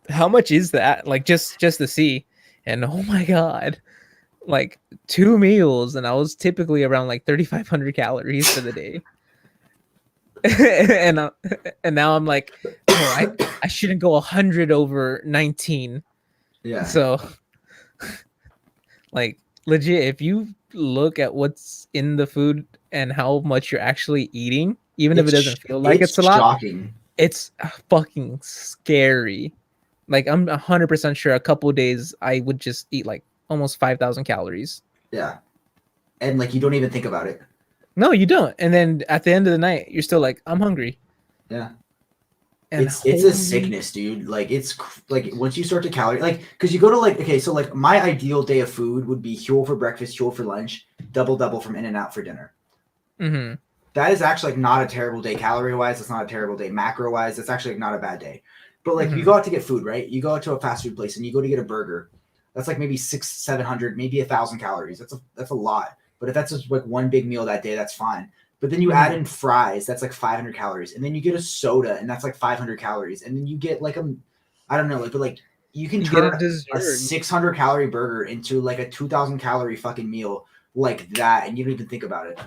Speaker 2: How much is that? Like just to see. And oh my god. Like 2 meals and I was typically around like 3,500 calories for the day. and and now I'm like, oh, I shouldn't go 100 over 19.
Speaker 1: Yeah.
Speaker 2: So like legit, if you look at what's in the food and how much you're actually eating, even if it doesn't feel like it's a lot,
Speaker 1: shocking.
Speaker 2: it's fucking scary. Like I'm 100% sure a couple of days I would just eat like almost 5,000 calories.
Speaker 1: Yeah. And like you don't even think about it.
Speaker 2: No, you don't. And then at the end of the night, you're still like, I'm hungry.
Speaker 1: Yeah.
Speaker 2: And
Speaker 1: it's a sickness, dude. Like it's like once you start to calorie, like because you go to like okay, so like my ideal day of food would be Huel for breakfast, Huel for lunch, double from In-N-Out for dinner.
Speaker 2: Mm-hmm.
Speaker 1: That is actually like not a terrible day calorie wise. It's not a terrible day macro wise. It's actually like, not a bad day. But like you go out to get food, right? You go out to a fast food place and you go to get a burger. That's like maybe 600-700, maybe 1,000 calories. That's a lot. But if that's just like one big meal that day, that's fine. But then you add in fries, that's like 500 calories. And then you get a soda, and that's like 500 calories. And then you get like I don't know, like, but like you can turn a 600 calorie burger into like a 2,000 calorie fucking meal like that, and you don't even think about it.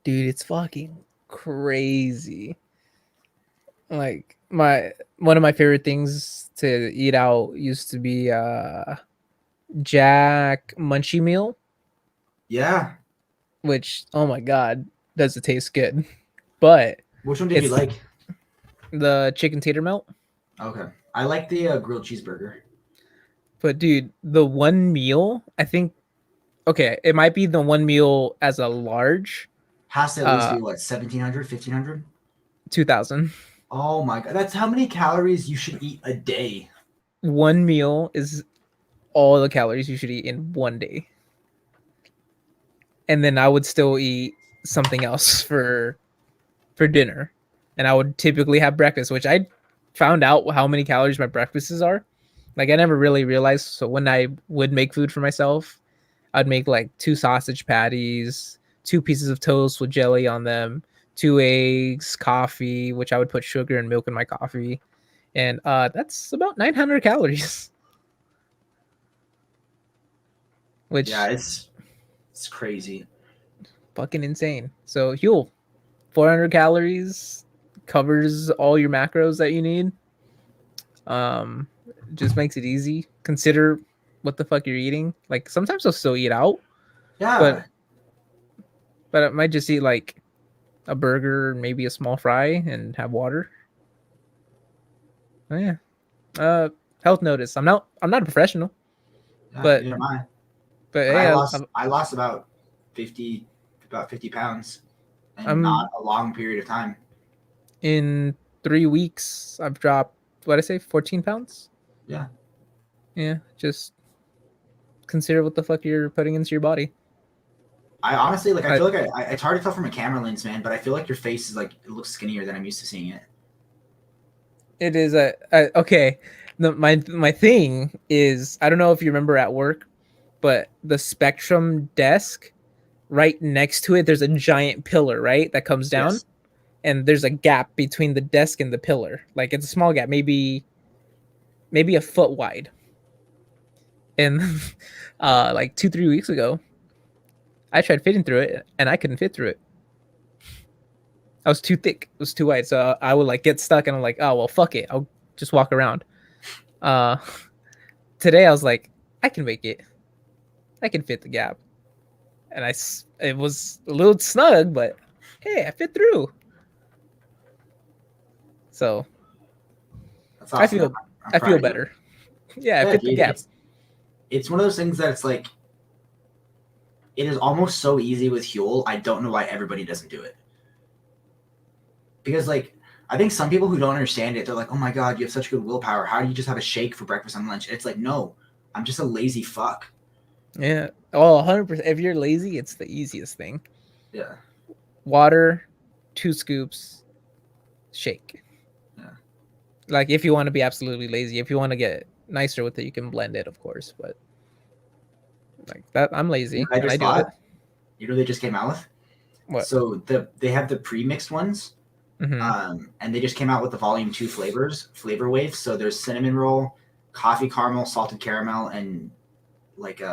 Speaker 2: Dude, it's fucking crazy. Like one of my favorite things to eat out used to be Jack Munchie meal.
Speaker 1: Yeah.
Speaker 2: Which, oh my god, does it taste good? But
Speaker 1: which one did you like?
Speaker 2: The chicken tater melt.
Speaker 1: Okay, I like the grilled cheeseburger.
Speaker 2: But dude, the one meal, I think, okay, it might be the one meal as a large.
Speaker 1: Has to at least be what, 1,700, 1,500?
Speaker 2: 2,000.
Speaker 1: Oh my god, that's how many calories you should eat a day.
Speaker 2: One meal is all the calories you should eat in one day. And then I would still eat something else for dinner. And I would typically have breakfast, which I found out how many calories my breakfasts are. Like I never really realized. So when I would make food for myself, I'd make like 2 sausage patties, 2 pieces of toast with jelly on them, 2 eggs, coffee, which I would put sugar and milk in my coffee. And that's about 900 calories. Which
Speaker 1: yeah, it's crazy.
Speaker 2: Fucking insane. So Huel, 400 calories covers all your macros that you need. Just makes it easy. Consider what the fuck you're eating. Like sometimes I'll still eat out.
Speaker 1: Yeah.
Speaker 2: But I might just eat like a burger, maybe a small fry, and have water. Oh yeah. Health notice. I'm not a professional.
Speaker 1: Yeah,
Speaker 2: but
Speaker 1: neither am I.
Speaker 2: But
Speaker 1: I lost about 50 pounds in not a long period of time.
Speaker 2: In 3 weeks, I've dropped, what I say, 14 pounds?
Speaker 1: Yeah.
Speaker 2: Yeah, just consider what the fuck you're putting into your body.
Speaker 1: I honestly, like, I feel like it's hard to tell from a camera lens, man, but I feel like your face is, like, it looks skinnier than I'm used to seeing it.
Speaker 2: It is okay. My thing is, I don't know if you remember at work, but the Spectrum desk, right next to it, there's a giant pillar, right, that comes down. Yes. And there's a gap between the desk and the pillar. Like it's a small gap, maybe a foot wide. And like 2-3 weeks ago, I tried fitting through it and I couldn't fit through it. I was too thick. It was too wide. So I would like get stuck and I'm like, oh well, fuck it. I'll just walk around. Today I was like, I can make it. I can fit the gap. And it was a little snug, but hey, I fit through. So that's awesome. I feel better. Yeah, I fit the gap.
Speaker 1: It's one of those things that it's like, it is almost so easy with Huel. I don't know why everybody doesn't do it. Because like, I think some people who don't understand it, they're like, oh my God, you have such good willpower. How do you just have a shake for breakfast and lunch? And it's like, no, I'm just a lazy fuck.
Speaker 2: Yeah. Oh, 100%. If you're lazy, it's the easiest thing.
Speaker 1: Yeah.
Speaker 2: Water, 2 scoops, shake.
Speaker 1: Yeah.
Speaker 2: Like if you want to be absolutely lazy, if you want to get nicer with it. You can blend it, of course, but like that, I'm lazy
Speaker 1: I
Speaker 2: and I
Speaker 1: just
Speaker 2: do it.
Speaker 1: thought, you know, they just came out with.
Speaker 2: What?
Speaker 1: So they have the pre-mixed ones,
Speaker 2: Mm-hmm.
Speaker 1: and they just came out with the volume 2 flavor waves. So there's cinnamon roll, coffee caramel, salted caramel, and like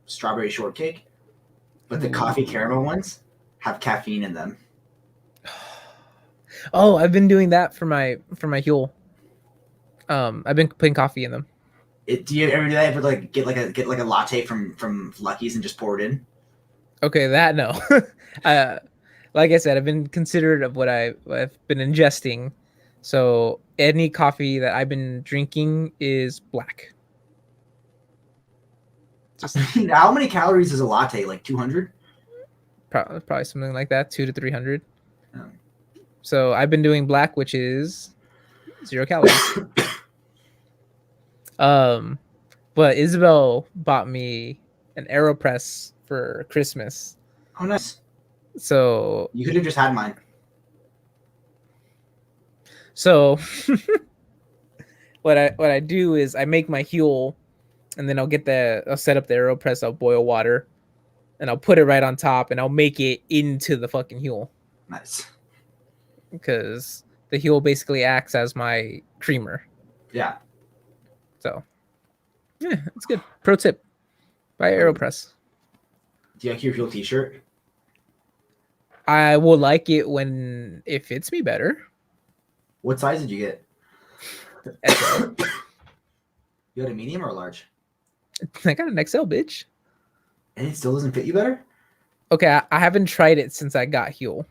Speaker 1: strawberry shortcake. But the coffee caramel ones have caffeine in them.
Speaker 2: Oh, I've been doing that for my Huel. I've been putting coffee in them.
Speaker 1: Do you ever do that? Ever like get like a latte from Lucky's and just pour it in?
Speaker 2: Okay, that no. Like I said, I've been considerate of what I've been ingesting. So any coffee that I've been drinking is black. Just
Speaker 1: How many calories is a latte? Like 200?
Speaker 2: probably something like that, 200 to 300.
Speaker 1: Oh.
Speaker 2: So I've been doing black, which is 0 calories. But Isabel bought me an AeroPress for Christmas.
Speaker 1: Oh, nice.
Speaker 2: So
Speaker 1: You could have just had mine.
Speaker 2: So what I do is I make my Huel, and then I'll set up the AeroPress, I'll boil water, and I'll put it right on top, and I'll make it into the fucking Huel.
Speaker 1: Nice.
Speaker 2: Because the Huel basically acts as my creamer.
Speaker 1: Yeah.
Speaker 2: So yeah, it's good. Pro tip. Buy AeroPress.
Speaker 1: Do you like your Fuel t-shirt?
Speaker 2: I will like it when it fits me better.
Speaker 1: What size did you get?
Speaker 2: XL.
Speaker 1: You got a medium or a large?
Speaker 2: I got an XL, bitch.
Speaker 1: And it still doesn't fit you better?
Speaker 2: Okay, I haven't tried it since I got Huel.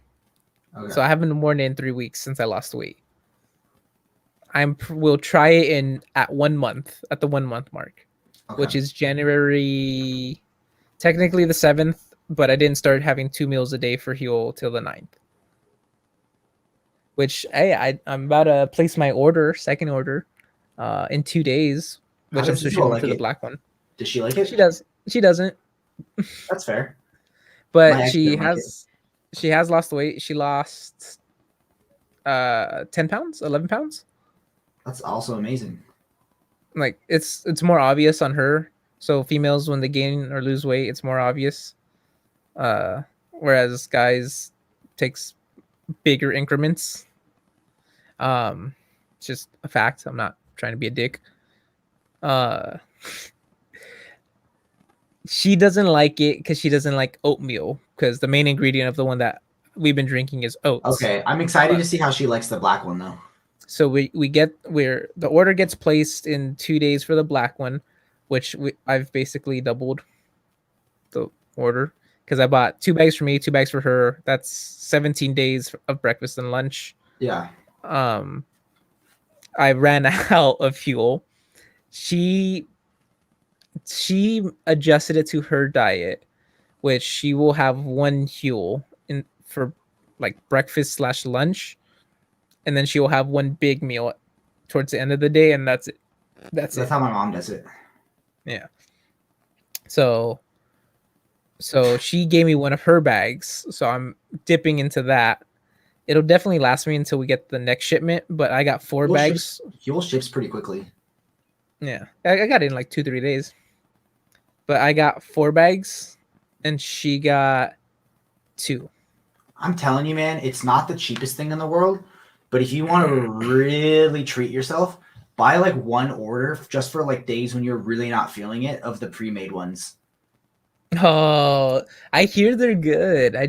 Speaker 1: Okay.
Speaker 2: So I haven't worn it in 3 weeks since I lost weight. We'll try it at 1 month, at the 1 month mark,
Speaker 1: Okay.
Speaker 2: which is January, technically the 7th, but I didn't start having 2 meals a day for Huel till the 9th. Which I'm about to place my second order, in 2 days,
Speaker 1: How
Speaker 2: which I'm
Speaker 1: does
Speaker 2: switching
Speaker 1: Isabel
Speaker 2: over
Speaker 1: like
Speaker 2: to the
Speaker 1: it?
Speaker 2: black one.
Speaker 1: Does she like it?
Speaker 2: She does. She doesn't,
Speaker 1: That's fair.
Speaker 2: but
Speaker 1: My ex
Speaker 2: she
Speaker 1: didn't like
Speaker 2: has lost weight. She lost 10 pounds, 11 pounds.
Speaker 1: That's also amazing.
Speaker 2: Like it's more obvious on her. So females, when they gain or lose weight, it's more obvious. Whereas guys takes bigger increments. It's just a fact. I'm not trying to be a dick. She doesn't like it because she doesn't like oatmeal, because the main ingredient of the one that we've been drinking is oats.
Speaker 1: Okay, I'm excited to see how she likes the black one though.
Speaker 2: So the order gets placed in 2 days for the black one, which I've basically doubled the order because I bought 2 bags for me, 2 bags for her. That's 17 days of breakfast and lunch.
Speaker 1: Yeah.
Speaker 2: I ran out of Huel. She adjusted it to her diet, which she will have 1 Huel for like breakfast / lunch, and then she will have 1 big meal towards the end of the day, and that's it. That's
Speaker 1: how my mom does it.
Speaker 2: Yeah. So she gave me one of her bags, so I'm dipping into that. It'll definitely last me until we get the next shipment, but I got 4 bags.
Speaker 1: Fuel ships pretty quickly.
Speaker 2: Yeah, I got it in like 2-3 days. But I got 4 bags, and she got 2.
Speaker 1: I'm telling you, man, it's not the cheapest thing in the world, but if you want to really treat yourself, buy like 1 order just for like days when you're really not feeling it of the pre-made ones.
Speaker 2: Oh, I hear they're good.
Speaker 1: I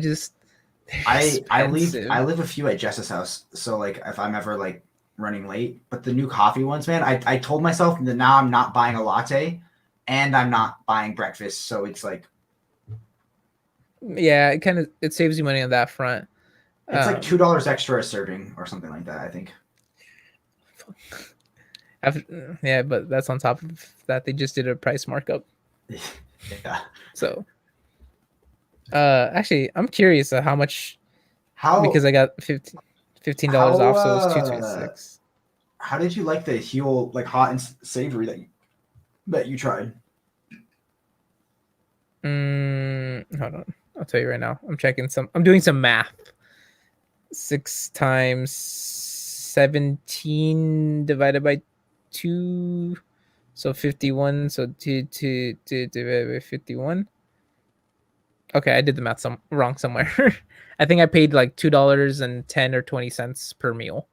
Speaker 1: leave a few at Jess's house, so like if I'm ever like running late. But the new coffee ones, man, I told myself that now I'm not buying a latte, and I'm not buying breakfast, so it's like,
Speaker 2: yeah, it saves you money on that front.
Speaker 1: It's like $2 extra a serving or something like that, I think.
Speaker 2: Yeah, but that's on top of that they just did a price markup.
Speaker 1: Yeah.
Speaker 2: So, actually, I'm curious how much. Because I got $15 off, so it was $2.26.
Speaker 1: How did you like the Huel like hot and savory that you tried?
Speaker 2: Hold on, I'll tell you right now. I'm doing some math. 6 times 17 divided by 2, So 51. So divided by 51. Okay, I did the math wrong somewhere. I think I paid like $2.10 or 20 cents per meal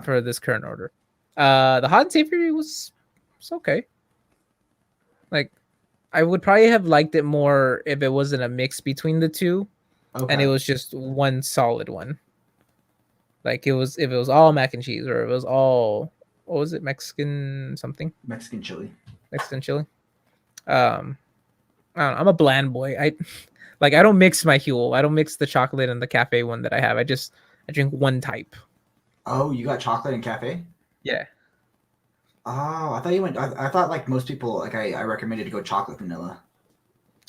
Speaker 2: for this current order. The hot and savory was okay. Like, I would probably have liked it more if it wasn't a mix between the two, and it was just one solid one. Like if it was all mac and cheese, or it was all, what was it, Mexican something?
Speaker 1: Mexican chili.
Speaker 2: Mexican chili. I don't know, I'm a bland boy. I don't mix my Huel. I don't mix the chocolate and the cafe one that I have. I drink one type.
Speaker 1: Oh, you got chocolate and cafe?
Speaker 2: Yeah.
Speaker 1: Oh, I thought you went. I thought like most people, like I recommended to go chocolate vanilla.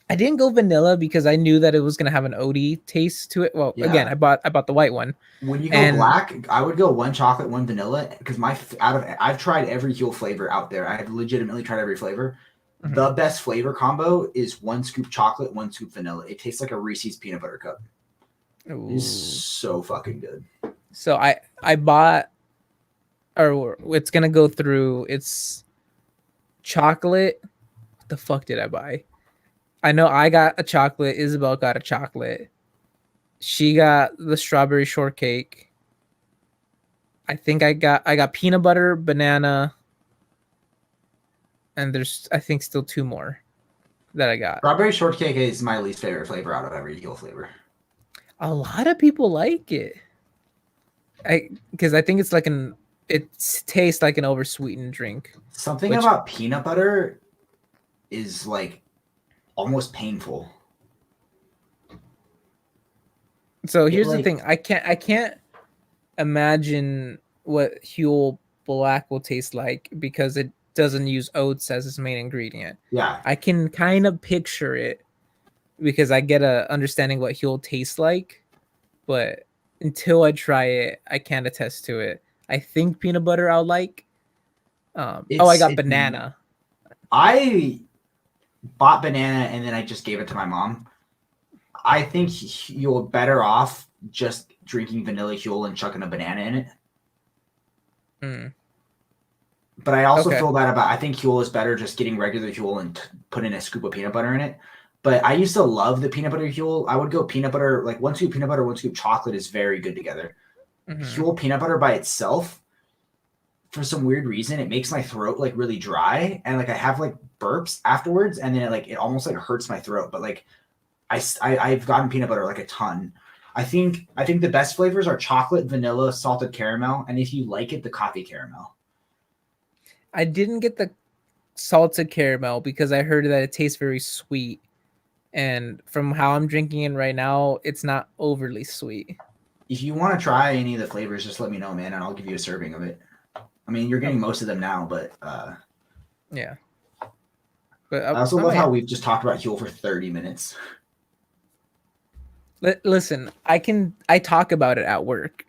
Speaker 2: I didn't go vanilla because I knew that it was gonna have an oaty taste to it. Well, again, I bought the white one.
Speaker 1: When you go black, I would go one chocolate, one vanilla, because I've tried every Huel flavor out there. I have legitimately tried every flavor. Mm-hmm. The best flavor combo is 1 scoop chocolate, 1 scoop vanilla. It tastes like a Reese's peanut butter cup.
Speaker 2: Ooh.
Speaker 1: It's so fucking good.
Speaker 2: So I bought, or it's gonna go through. It's chocolate. What the fuck did I buy? I know I got a chocolate. Isabel got a chocolate. She got the strawberry shortcake. I think I got peanut butter, banana, and there's, I think, still 2 more that I got.
Speaker 1: Strawberry shortcake is my least favorite flavor out of every Huel flavor.
Speaker 2: A lot of people like it. Because I think it's like it tastes like an oversweetened drink.
Speaker 1: Something about peanut butter is like almost painful.
Speaker 2: So here's the thing. I can't imagine what Huel Black will taste like because it doesn't use oats as its main ingredient.
Speaker 1: Yeah.
Speaker 2: I can kind of picture it because I get a understanding what Huel tastes like, but until I try it, I can't attest to it. I think peanut butter I'll like. I got banana.
Speaker 1: I bought banana and then I just gave it to my mom. I think you're better off just drinking vanilla Huel and chucking a banana in it.
Speaker 2: Mm.
Speaker 1: But I also feel bad about, I think Huel is better just getting regular Huel and putting a scoop of peanut butter in it. But I used to love the peanut butter Huel. I would go peanut butter, like 1 scoop peanut butter, 1 scoop chocolate is very good together. Mm-hmm. Huel peanut butter by itself, for some weird reason, it makes my throat like really dry. And like I have like burps afterwards. And then it almost like hurts my throat. But like I've gotten peanut butter like a ton. I think the best flavors are chocolate, vanilla, salted caramel. And if you like it, the coffee caramel.
Speaker 2: I didn't get the salted caramel because I heard that it tastes very sweet. And from how I'm drinking it right now, it's not overly sweet.
Speaker 1: If you want to try any of the flavors, just let me know, man, and I'll give you a serving of it. I mean, you're getting most of them now, but
Speaker 2: yeah. But
Speaker 1: I also love how we've just talked about Huel for 30 minutes.
Speaker 2: Listen, I talk about it at work,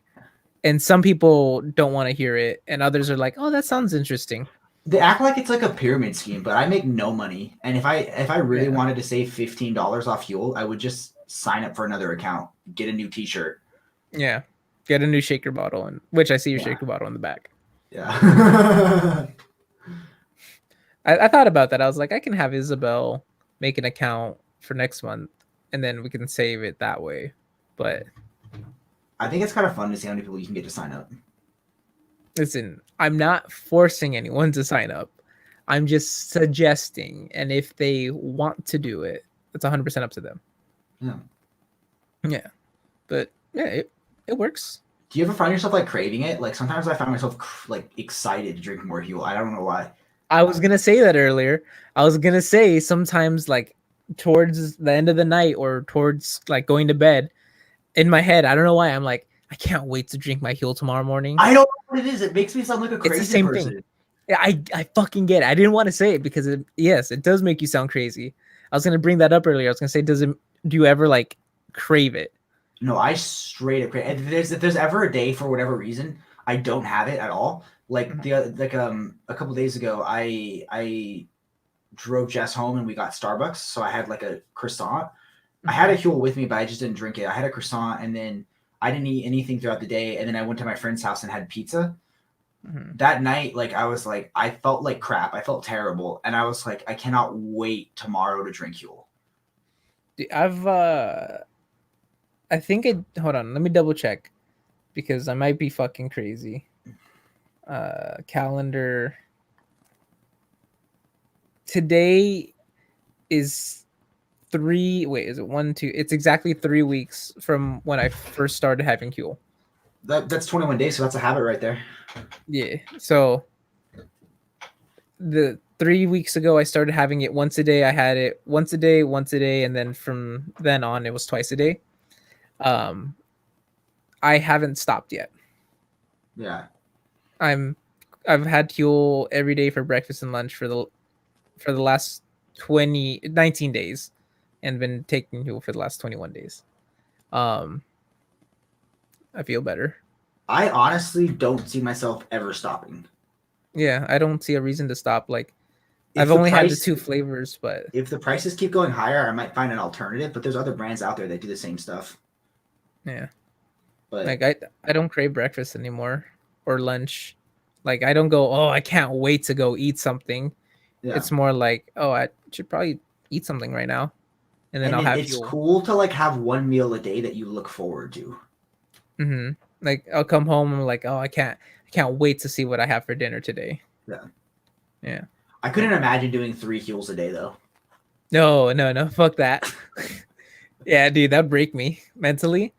Speaker 2: and some people don't want to hear it, and others are like, "Oh, that sounds interesting."
Speaker 1: They act like it's like a pyramid scheme, but I make no money. And if I really wanted to save $15 off Huel, I would just sign up for another account, get a new T-shirt.
Speaker 2: Yeah, get a new shaker bottle, which I see your shaker bottle in the back.
Speaker 1: Yeah.
Speaker 2: I thought about that. I was like, I can have Isabel make an account for next month, and then we can save it that way. But
Speaker 1: I think it's kind of fun to see how many people you can get to sign up.
Speaker 2: Listen, I'm not forcing anyone to sign up. I'm just suggesting, and if they want to do it, it's 100% up to them.
Speaker 1: Yeah.
Speaker 2: Yeah. But yeah, it works.
Speaker 1: Do you ever find yourself like craving it? Like sometimes I find myself like excited to drink more Huel. I don't know why.
Speaker 2: I was gonna say that earlier. I was gonna say sometimes like towards the end of the night or towards like going to bed, in my head, I don't know why, I'm like, I can't wait to drink my Huel tomorrow morning.
Speaker 1: I don't know what it is. It makes me sound like a crazy
Speaker 2: it's the same
Speaker 1: person.
Speaker 2: thing. Yeah, I fucking get it. I didn't want to say it because it does make you sound crazy. I was gonna bring that up earlier. I was gonna say, do you ever like crave it?
Speaker 1: No, I straight up crave it. If there's ever a day for whatever reason I don't have it at all. Like a couple days ago, I drove Jess home and we got Starbucks, so I had like a croissant. I had a Huel with me, but I just didn't drink it. I had a croissant and then I didn't eat anything throughout the day. And then I went to my friend's house and had pizza.
Speaker 2: Mhm.
Speaker 1: That night, like I was like, I felt like crap. I felt terrible, and I was like, I cannot wait tomorrow to drink Huel.
Speaker 2: Dude, I think it. Hold on, let me double check because I might be fucking crazy. Calendar. Today is three. Wait, is it one, two? It's exactly 3 weeks from when I first started having Huel.
Speaker 1: That's 21 days, so that's a habit right there.
Speaker 2: Yeah. So the 3 weeks ago, I started having it once a day. I had it once a day, and then from then on, it was twice a day. Um, I haven't stopped yet.
Speaker 1: Yeah.
Speaker 2: I've had Huel every day for breakfast and lunch for the last 19 days, and been taking Huel for the last 21 days. I feel better.
Speaker 1: I honestly don't see myself ever stopping.
Speaker 2: Yeah, I don't see a reason to stop. Like,
Speaker 1: If
Speaker 2: I've
Speaker 1: the
Speaker 2: only had the
Speaker 1: price-
Speaker 2: 2 flavors, but
Speaker 1: If the prices keep going higher, I might find an alternative. But there's other brands out there that do the same stuff.
Speaker 2: yeah,
Speaker 1: But
Speaker 2: like I don't crave breakfast anymore or lunch. Like, I don't go, oh, I can't wait to go eat something.
Speaker 1: yeah,
Speaker 2: It's more like, oh, I should probably eat something right now, and then I'll have
Speaker 1: it's
Speaker 2: Huel.
Speaker 1: cool to like have one meal a day that you look forward to.
Speaker 2: Mm-hmm. Like, I'll come home and I'm like, oh, I can't wait to see what I have for dinner today.
Speaker 1: Yeah.
Speaker 2: Yeah.
Speaker 1: I couldn't imagine doing 3 Huels a day though.
Speaker 2: No, fuck that. Yeah, dude, that'd break me mentally.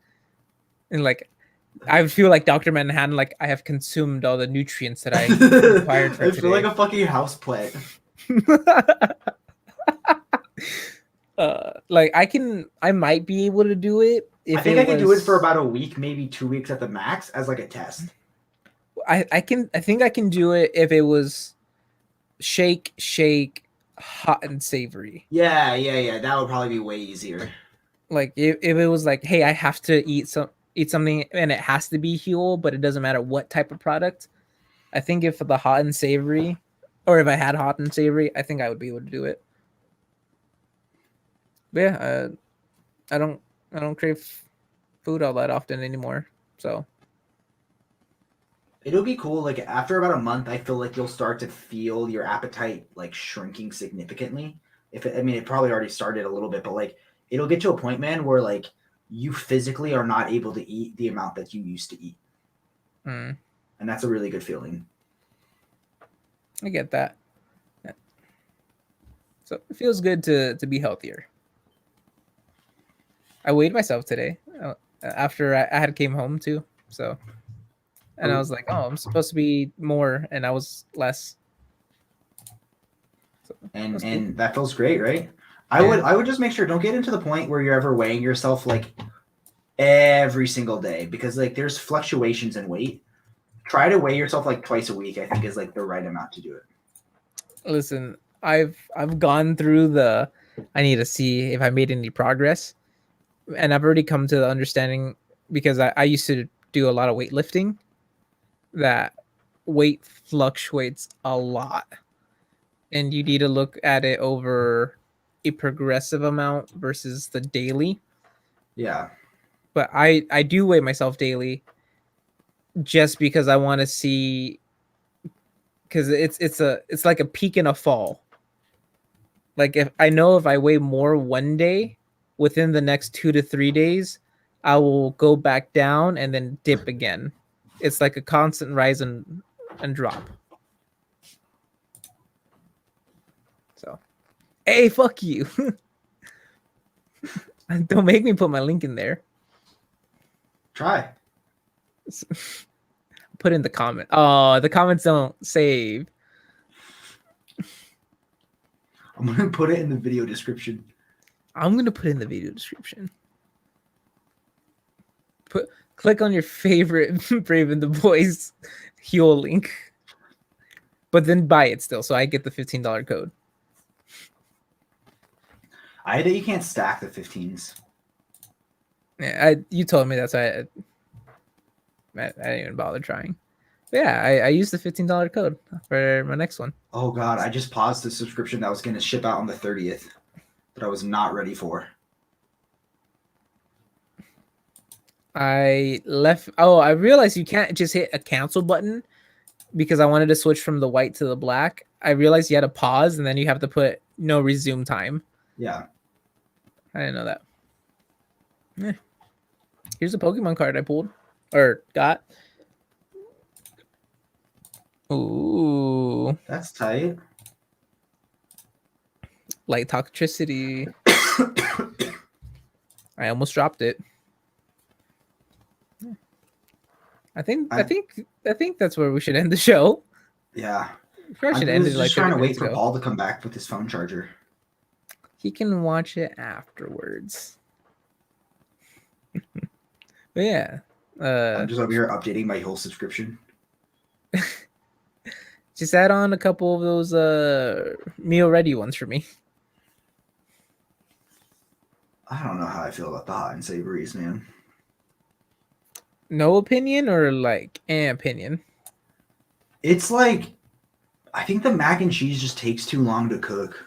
Speaker 2: And like, I feel like Dr. Manhattan, like I have consumed all the nutrients that I required for
Speaker 1: I feel like
Speaker 2: today.
Speaker 1: a fucking houseplant.
Speaker 2: Like I might be able to do it if
Speaker 1: I think
Speaker 2: it
Speaker 1: I could do it for
Speaker 2: was.
Speaker 1: about a week, maybe 2 weeks at the max as like a test.
Speaker 2: I think I can do it if it was shake, hot and savory.
Speaker 1: Yeah. That would probably be way easier.
Speaker 2: Like if it was like, hey, I have to eat something and it has to be Huel, but it doesn't matter what type of product. I think if the hot and savory, or if I had hot and savory, I think I would be able to do it. But yeah, I don't crave food all that often anymore. So
Speaker 1: It'll be cool. Like after about a month, I feel like you'll start to feel your appetite like shrinking significantly. I mean, it probably already started a little bit, but like it'll get to a point, man, where like you physically are not able to eat the amount that you used to eat,
Speaker 2: mm,
Speaker 1: and that's a really good feeling.
Speaker 2: I get that. Yeah. So it feels good to be healthier. I weighed myself today after I had came home too. So, and I was like, oh, I'm supposed to be more, and I was less. So,
Speaker 1: And
Speaker 2: cool.
Speaker 1: that feels great, right?
Speaker 2: Yeah.
Speaker 1: I would just make sure don't get into the point where you're ever weighing yourself like every single day, because like there's fluctuations in weight. Try to weigh yourself like twice a week, I think is like the right amount to do it.
Speaker 2: Listen, I've gone through the. I need to see if I made any progress, and I've already come to the understanding because I used to do a lot of weightlifting. That weight fluctuates a lot, and you need to look at it over a progressive amount versus the daily.
Speaker 1: Yeah.
Speaker 2: But I do weigh myself daily just because I want to see, because it's like a peak and a fall. Like if I weigh more one day, within the next 2 to 3 days, I will go back down and then dip again. It's like a constant rise and drop. So, hey, fuck you. Don't make me put my link in there.
Speaker 1: Try.
Speaker 2: Put in the comment. Oh, the comments don't save.
Speaker 1: I'm gonna put it in the video description.
Speaker 2: I'm gonna put in the video description. Click on your favorite Brave and the Boys Huel link, but then buy it still, so I get the $15 code.
Speaker 1: I hate that you can't stack the 15s.
Speaker 2: Yeah, you told me that's why I didn't even bother trying. But yeah, I used the $15 code for my next one.
Speaker 1: Oh god, I just paused the subscription that was gonna ship out on the 30th that I was not ready for.
Speaker 2: I realized you can't just hit a cancel button because I wanted to switch from the white to the black. I realized you had to pause and then you have to put no resume time.
Speaker 1: Yeah.
Speaker 2: I didn't know that. Yeah. Here's a Pokemon card I pulled or got. Ooh,
Speaker 1: That's tight.
Speaker 2: light toxicity. I almost dropped it. I think that's where we should end the show.
Speaker 1: Yeah.
Speaker 2: We probably should
Speaker 1: I
Speaker 2: end
Speaker 1: was
Speaker 2: it like
Speaker 1: just trying
Speaker 2: 30
Speaker 1: to wait
Speaker 2: minutes
Speaker 1: for
Speaker 2: ago.
Speaker 1: Paul to come back with his phone charger.
Speaker 2: He can watch it afterwards. But yeah.
Speaker 1: I'm just over here updating my whole subscription.
Speaker 2: Just add on a couple of those meal ready ones for me.
Speaker 1: I don't know how I feel about the hot and savories, man.
Speaker 2: No opinion or like an opinion?
Speaker 1: It's like, I think the mac and cheese just takes too long to cook.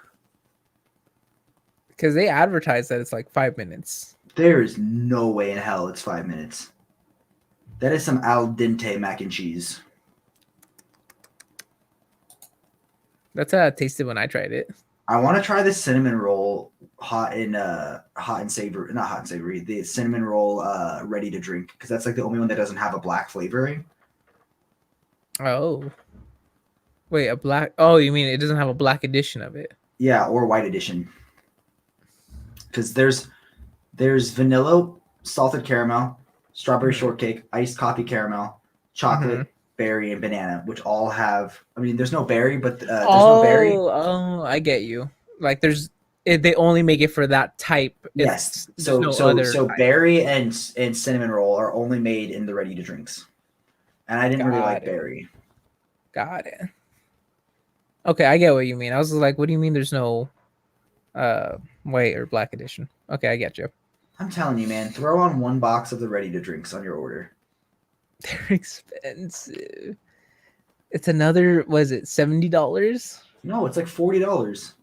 Speaker 2: Because they advertise that it's like 5 minutes.
Speaker 1: There is no way in hell it's 5 minutes. That is some al dente mac and cheese.
Speaker 2: That's how it tasted when I tried it.
Speaker 1: I want to try the cinnamon roll hot and savory, not hot and savory, the cinnamon roll ready to drink, because that's like the only one that doesn't have a black flavoring.
Speaker 2: Oh. Wait, a black... Oh, you mean it doesn't have a black edition of it?
Speaker 1: Yeah, or white edition. Because there's vanilla, salted caramel, strawberry shortcake, iced coffee caramel, chocolate, berry, and banana, which all have... I mean, there's no berry, but there's no berry.
Speaker 2: Oh, I get you. Like they only make it for that type.
Speaker 1: Yes.
Speaker 2: There's
Speaker 1: So
Speaker 2: other type.
Speaker 1: berry and cinnamon roll are only made in the ready to drinks. And I didn't really like
Speaker 2: Got it.
Speaker 1: berry.
Speaker 2: Got it. Okay, I get what you mean. I was like, what do you mean there's no white or black edition? Okay, I get you.
Speaker 1: I'm telling you, man, throw on one box of the ready to drinks on your order.
Speaker 2: They're expensive. It's another, was it $70?
Speaker 1: No, it's like $40.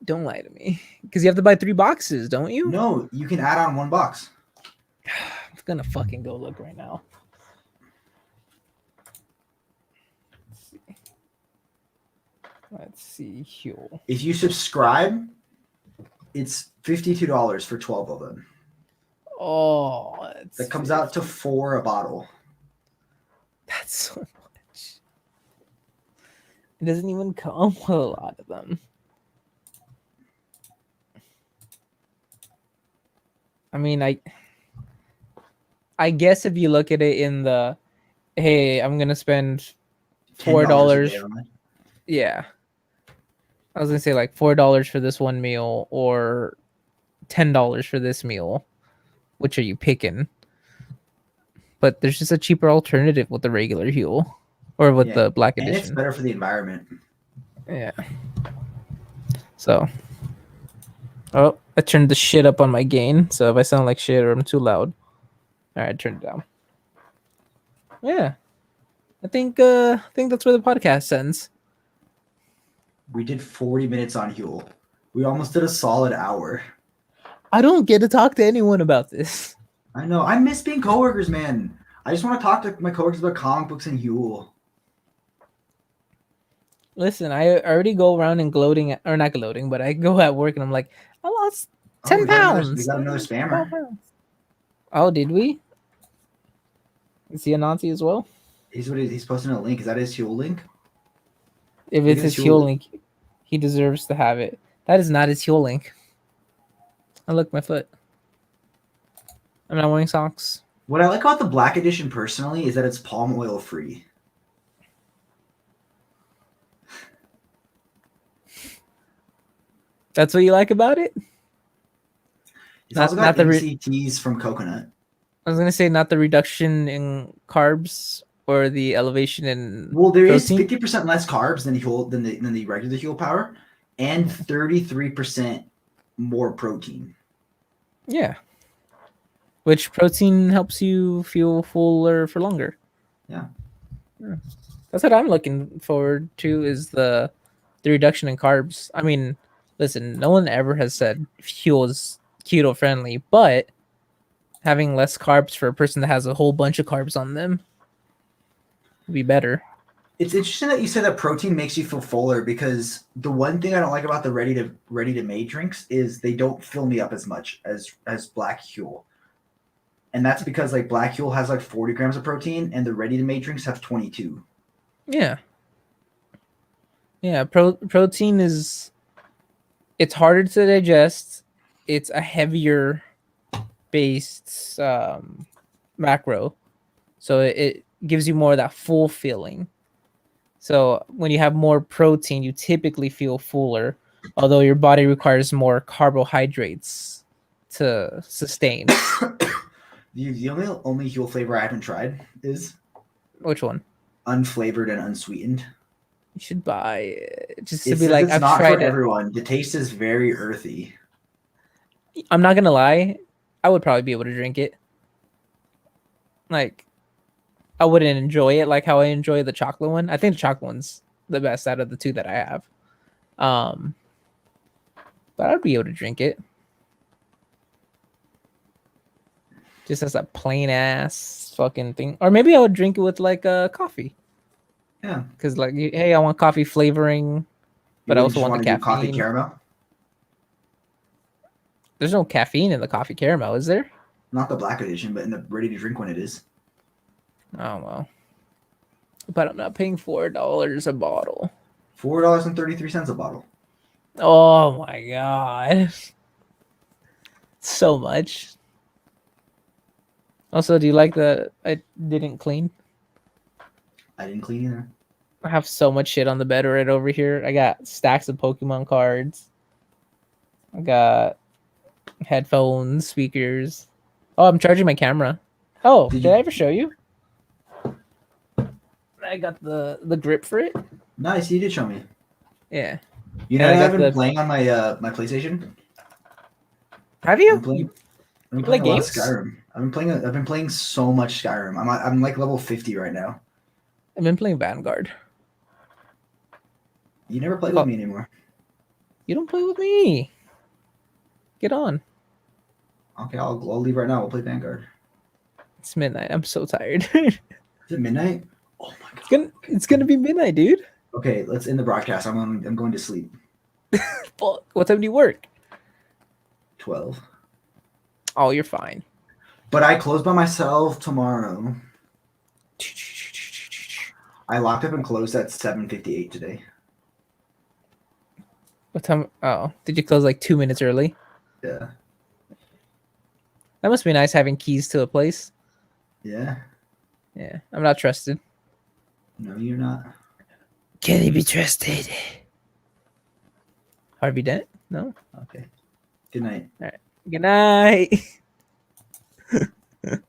Speaker 2: Don't lie to me. Because you have to buy 3 boxes, don't you?
Speaker 1: No, you can add on one box.
Speaker 2: I'm gonna fucking go look right now. Let's see here.
Speaker 1: If you subscribe, it's $52 for 12 of them.
Speaker 2: Oh,
Speaker 1: That comes out to $4 a bottle.
Speaker 2: That's so much. It doesn't even come with a lot of them. I mean, I guess if you look at it in the, hey, I'm gonna spend $4.
Speaker 1: a day on it.
Speaker 2: Yeah. I was gonna say like $4 for this one meal or $10 for this meal. Which are you picking? But there's just a cheaper alternative with the regular Huel or with the black
Speaker 1: And it's
Speaker 2: edition.
Speaker 1: better for the environment.
Speaker 2: Yeah. So. Oh, I turned the shit up on my gain. So if I sound like shit or I'm too loud, all right, turn it down. Yeah. I think that's where the podcast ends.
Speaker 1: We did 40 minutes on Huel. We almost did a solid hour.
Speaker 2: I don't get to talk to anyone about this.
Speaker 1: I know. I miss being coworkers, man. I just want to talk to my coworkers about comic books and Huel.
Speaker 2: Listen, I already go around and gloating, or not gloating, but I go at work and I'm like, I lost 10
Speaker 1: we got
Speaker 2: pounds.
Speaker 1: we got another spammer.
Speaker 2: Oh, did we? Is he a Nazi as well?
Speaker 1: He's posting a link. Is that his Huel link?
Speaker 2: If it's his Huel link, he deserves to have it. That is not his Huel link. Oh, look, my foot. I'm not wearing socks.
Speaker 1: What I like about the black edition personally is that it's palm oil free.
Speaker 2: That's what you like about it?
Speaker 1: It's also got
Speaker 2: not the
Speaker 1: MCTs from coconut.
Speaker 2: I was gonna say not the reduction in carbs or the elevation in
Speaker 1: Well, there is
Speaker 2: protein.
Speaker 1: 50% less carbs than the regular Huel Power, and 33% more protein.
Speaker 2: Yeah. Which protein helps you feel fuller for longer.
Speaker 1: Yeah.
Speaker 2: That's what I'm looking forward to is the reduction in carbs. I mean, listen, no one ever has said Huel is keto friendly, but having less carbs for a person that has a whole bunch of carbs on them would be better.
Speaker 1: It's interesting that you said that protein makes you feel fuller because the one thing I don't like about the ready to made drinks is they don't fill me up as much as Black Huel. And that's because like Black Huel has like 40 grams of protein and the ready to made drinks have 22.
Speaker 2: Yeah. Yeah, protein is it's harder to digest. It's a heavier based macro. So it gives you more of that full feeling. So when you have more protein, you typically feel fuller, although your body requires more carbohydrates to sustain.
Speaker 1: The only Huel flavor I haven't tried is
Speaker 2: Which one?
Speaker 1: unflavored and unsweetened.
Speaker 2: You should buy it just to
Speaker 1: It
Speaker 2: be
Speaker 1: says
Speaker 2: like,
Speaker 1: it's
Speaker 2: I've
Speaker 1: not for
Speaker 2: tried it.
Speaker 1: everyone. The taste is very earthy.
Speaker 2: I'm not gonna lie, I would probably be able to drink it. Like, I wouldn't enjoy it like how I enjoy the chocolate one. I think the chocolate one's the best out of the two that I have. But I'd be able to drink it. Just as a plain ass fucking thing. Or maybe I would drink it with like a coffee.
Speaker 1: Yeah.
Speaker 2: Because like, hey, I want coffee flavoring, but I also want the
Speaker 1: do coffee
Speaker 2: caffeine.
Speaker 1: caramel.
Speaker 2: There's no caffeine in the coffee caramel, is there?
Speaker 1: Not the black edition, but in the ready to drink one it is.
Speaker 2: Oh well. But I'm not paying $4 a bottle.
Speaker 1: $4.33 a bottle.
Speaker 2: Oh my god. So much. Also, do you like that I didn't clean?
Speaker 1: I didn't clean either.
Speaker 2: I have so much shit on the bed right over here. I got stacks of Pokemon cards. I got headphones, speakers. Oh, I'm charging my camera. Oh, did I ever show you? I got the grip for it.
Speaker 1: Nice, you did show me.
Speaker 2: Yeah.
Speaker 1: You know,
Speaker 2: And I
Speaker 1: I've
Speaker 2: got
Speaker 1: been
Speaker 2: the-
Speaker 1: playing on my my PlayStation.
Speaker 2: Have you?
Speaker 1: I've been
Speaker 2: You
Speaker 1: playing
Speaker 2: play
Speaker 1: a lot of
Speaker 2: games?
Speaker 1: Skyrim. I've been playing so much Skyrim. I'm like level 50 right now.
Speaker 2: I've been playing Vanguard.
Speaker 1: You never play
Speaker 2: Oh.
Speaker 1: with me anymore.
Speaker 2: You don't play with me. Get on.
Speaker 1: Okay, I'll leave right now. We'll play Vanguard.
Speaker 2: It's midnight. I'm so tired.
Speaker 1: Is it midnight? Oh my god.
Speaker 2: It's gonna be midnight, dude.
Speaker 1: Okay, let's end the broadcast. I'm going to sleep.
Speaker 2: Fuck. What time do you work?
Speaker 1: 12.
Speaker 2: Oh, you're fine.
Speaker 1: But I close by myself tomorrow. I locked up and closed at 7:58 today.
Speaker 2: What time? Oh, did you close like 2 minutes early?
Speaker 1: Yeah.
Speaker 2: That must be nice having keys to a place.
Speaker 1: Yeah.
Speaker 2: Yeah, I'm not trusted.
Speaker 1: No, you're not.
Speaker 2: Can he be trusted? Harvey Dent? No.
Speaker 1: Okay. Good night.
Speaker 2: Good night.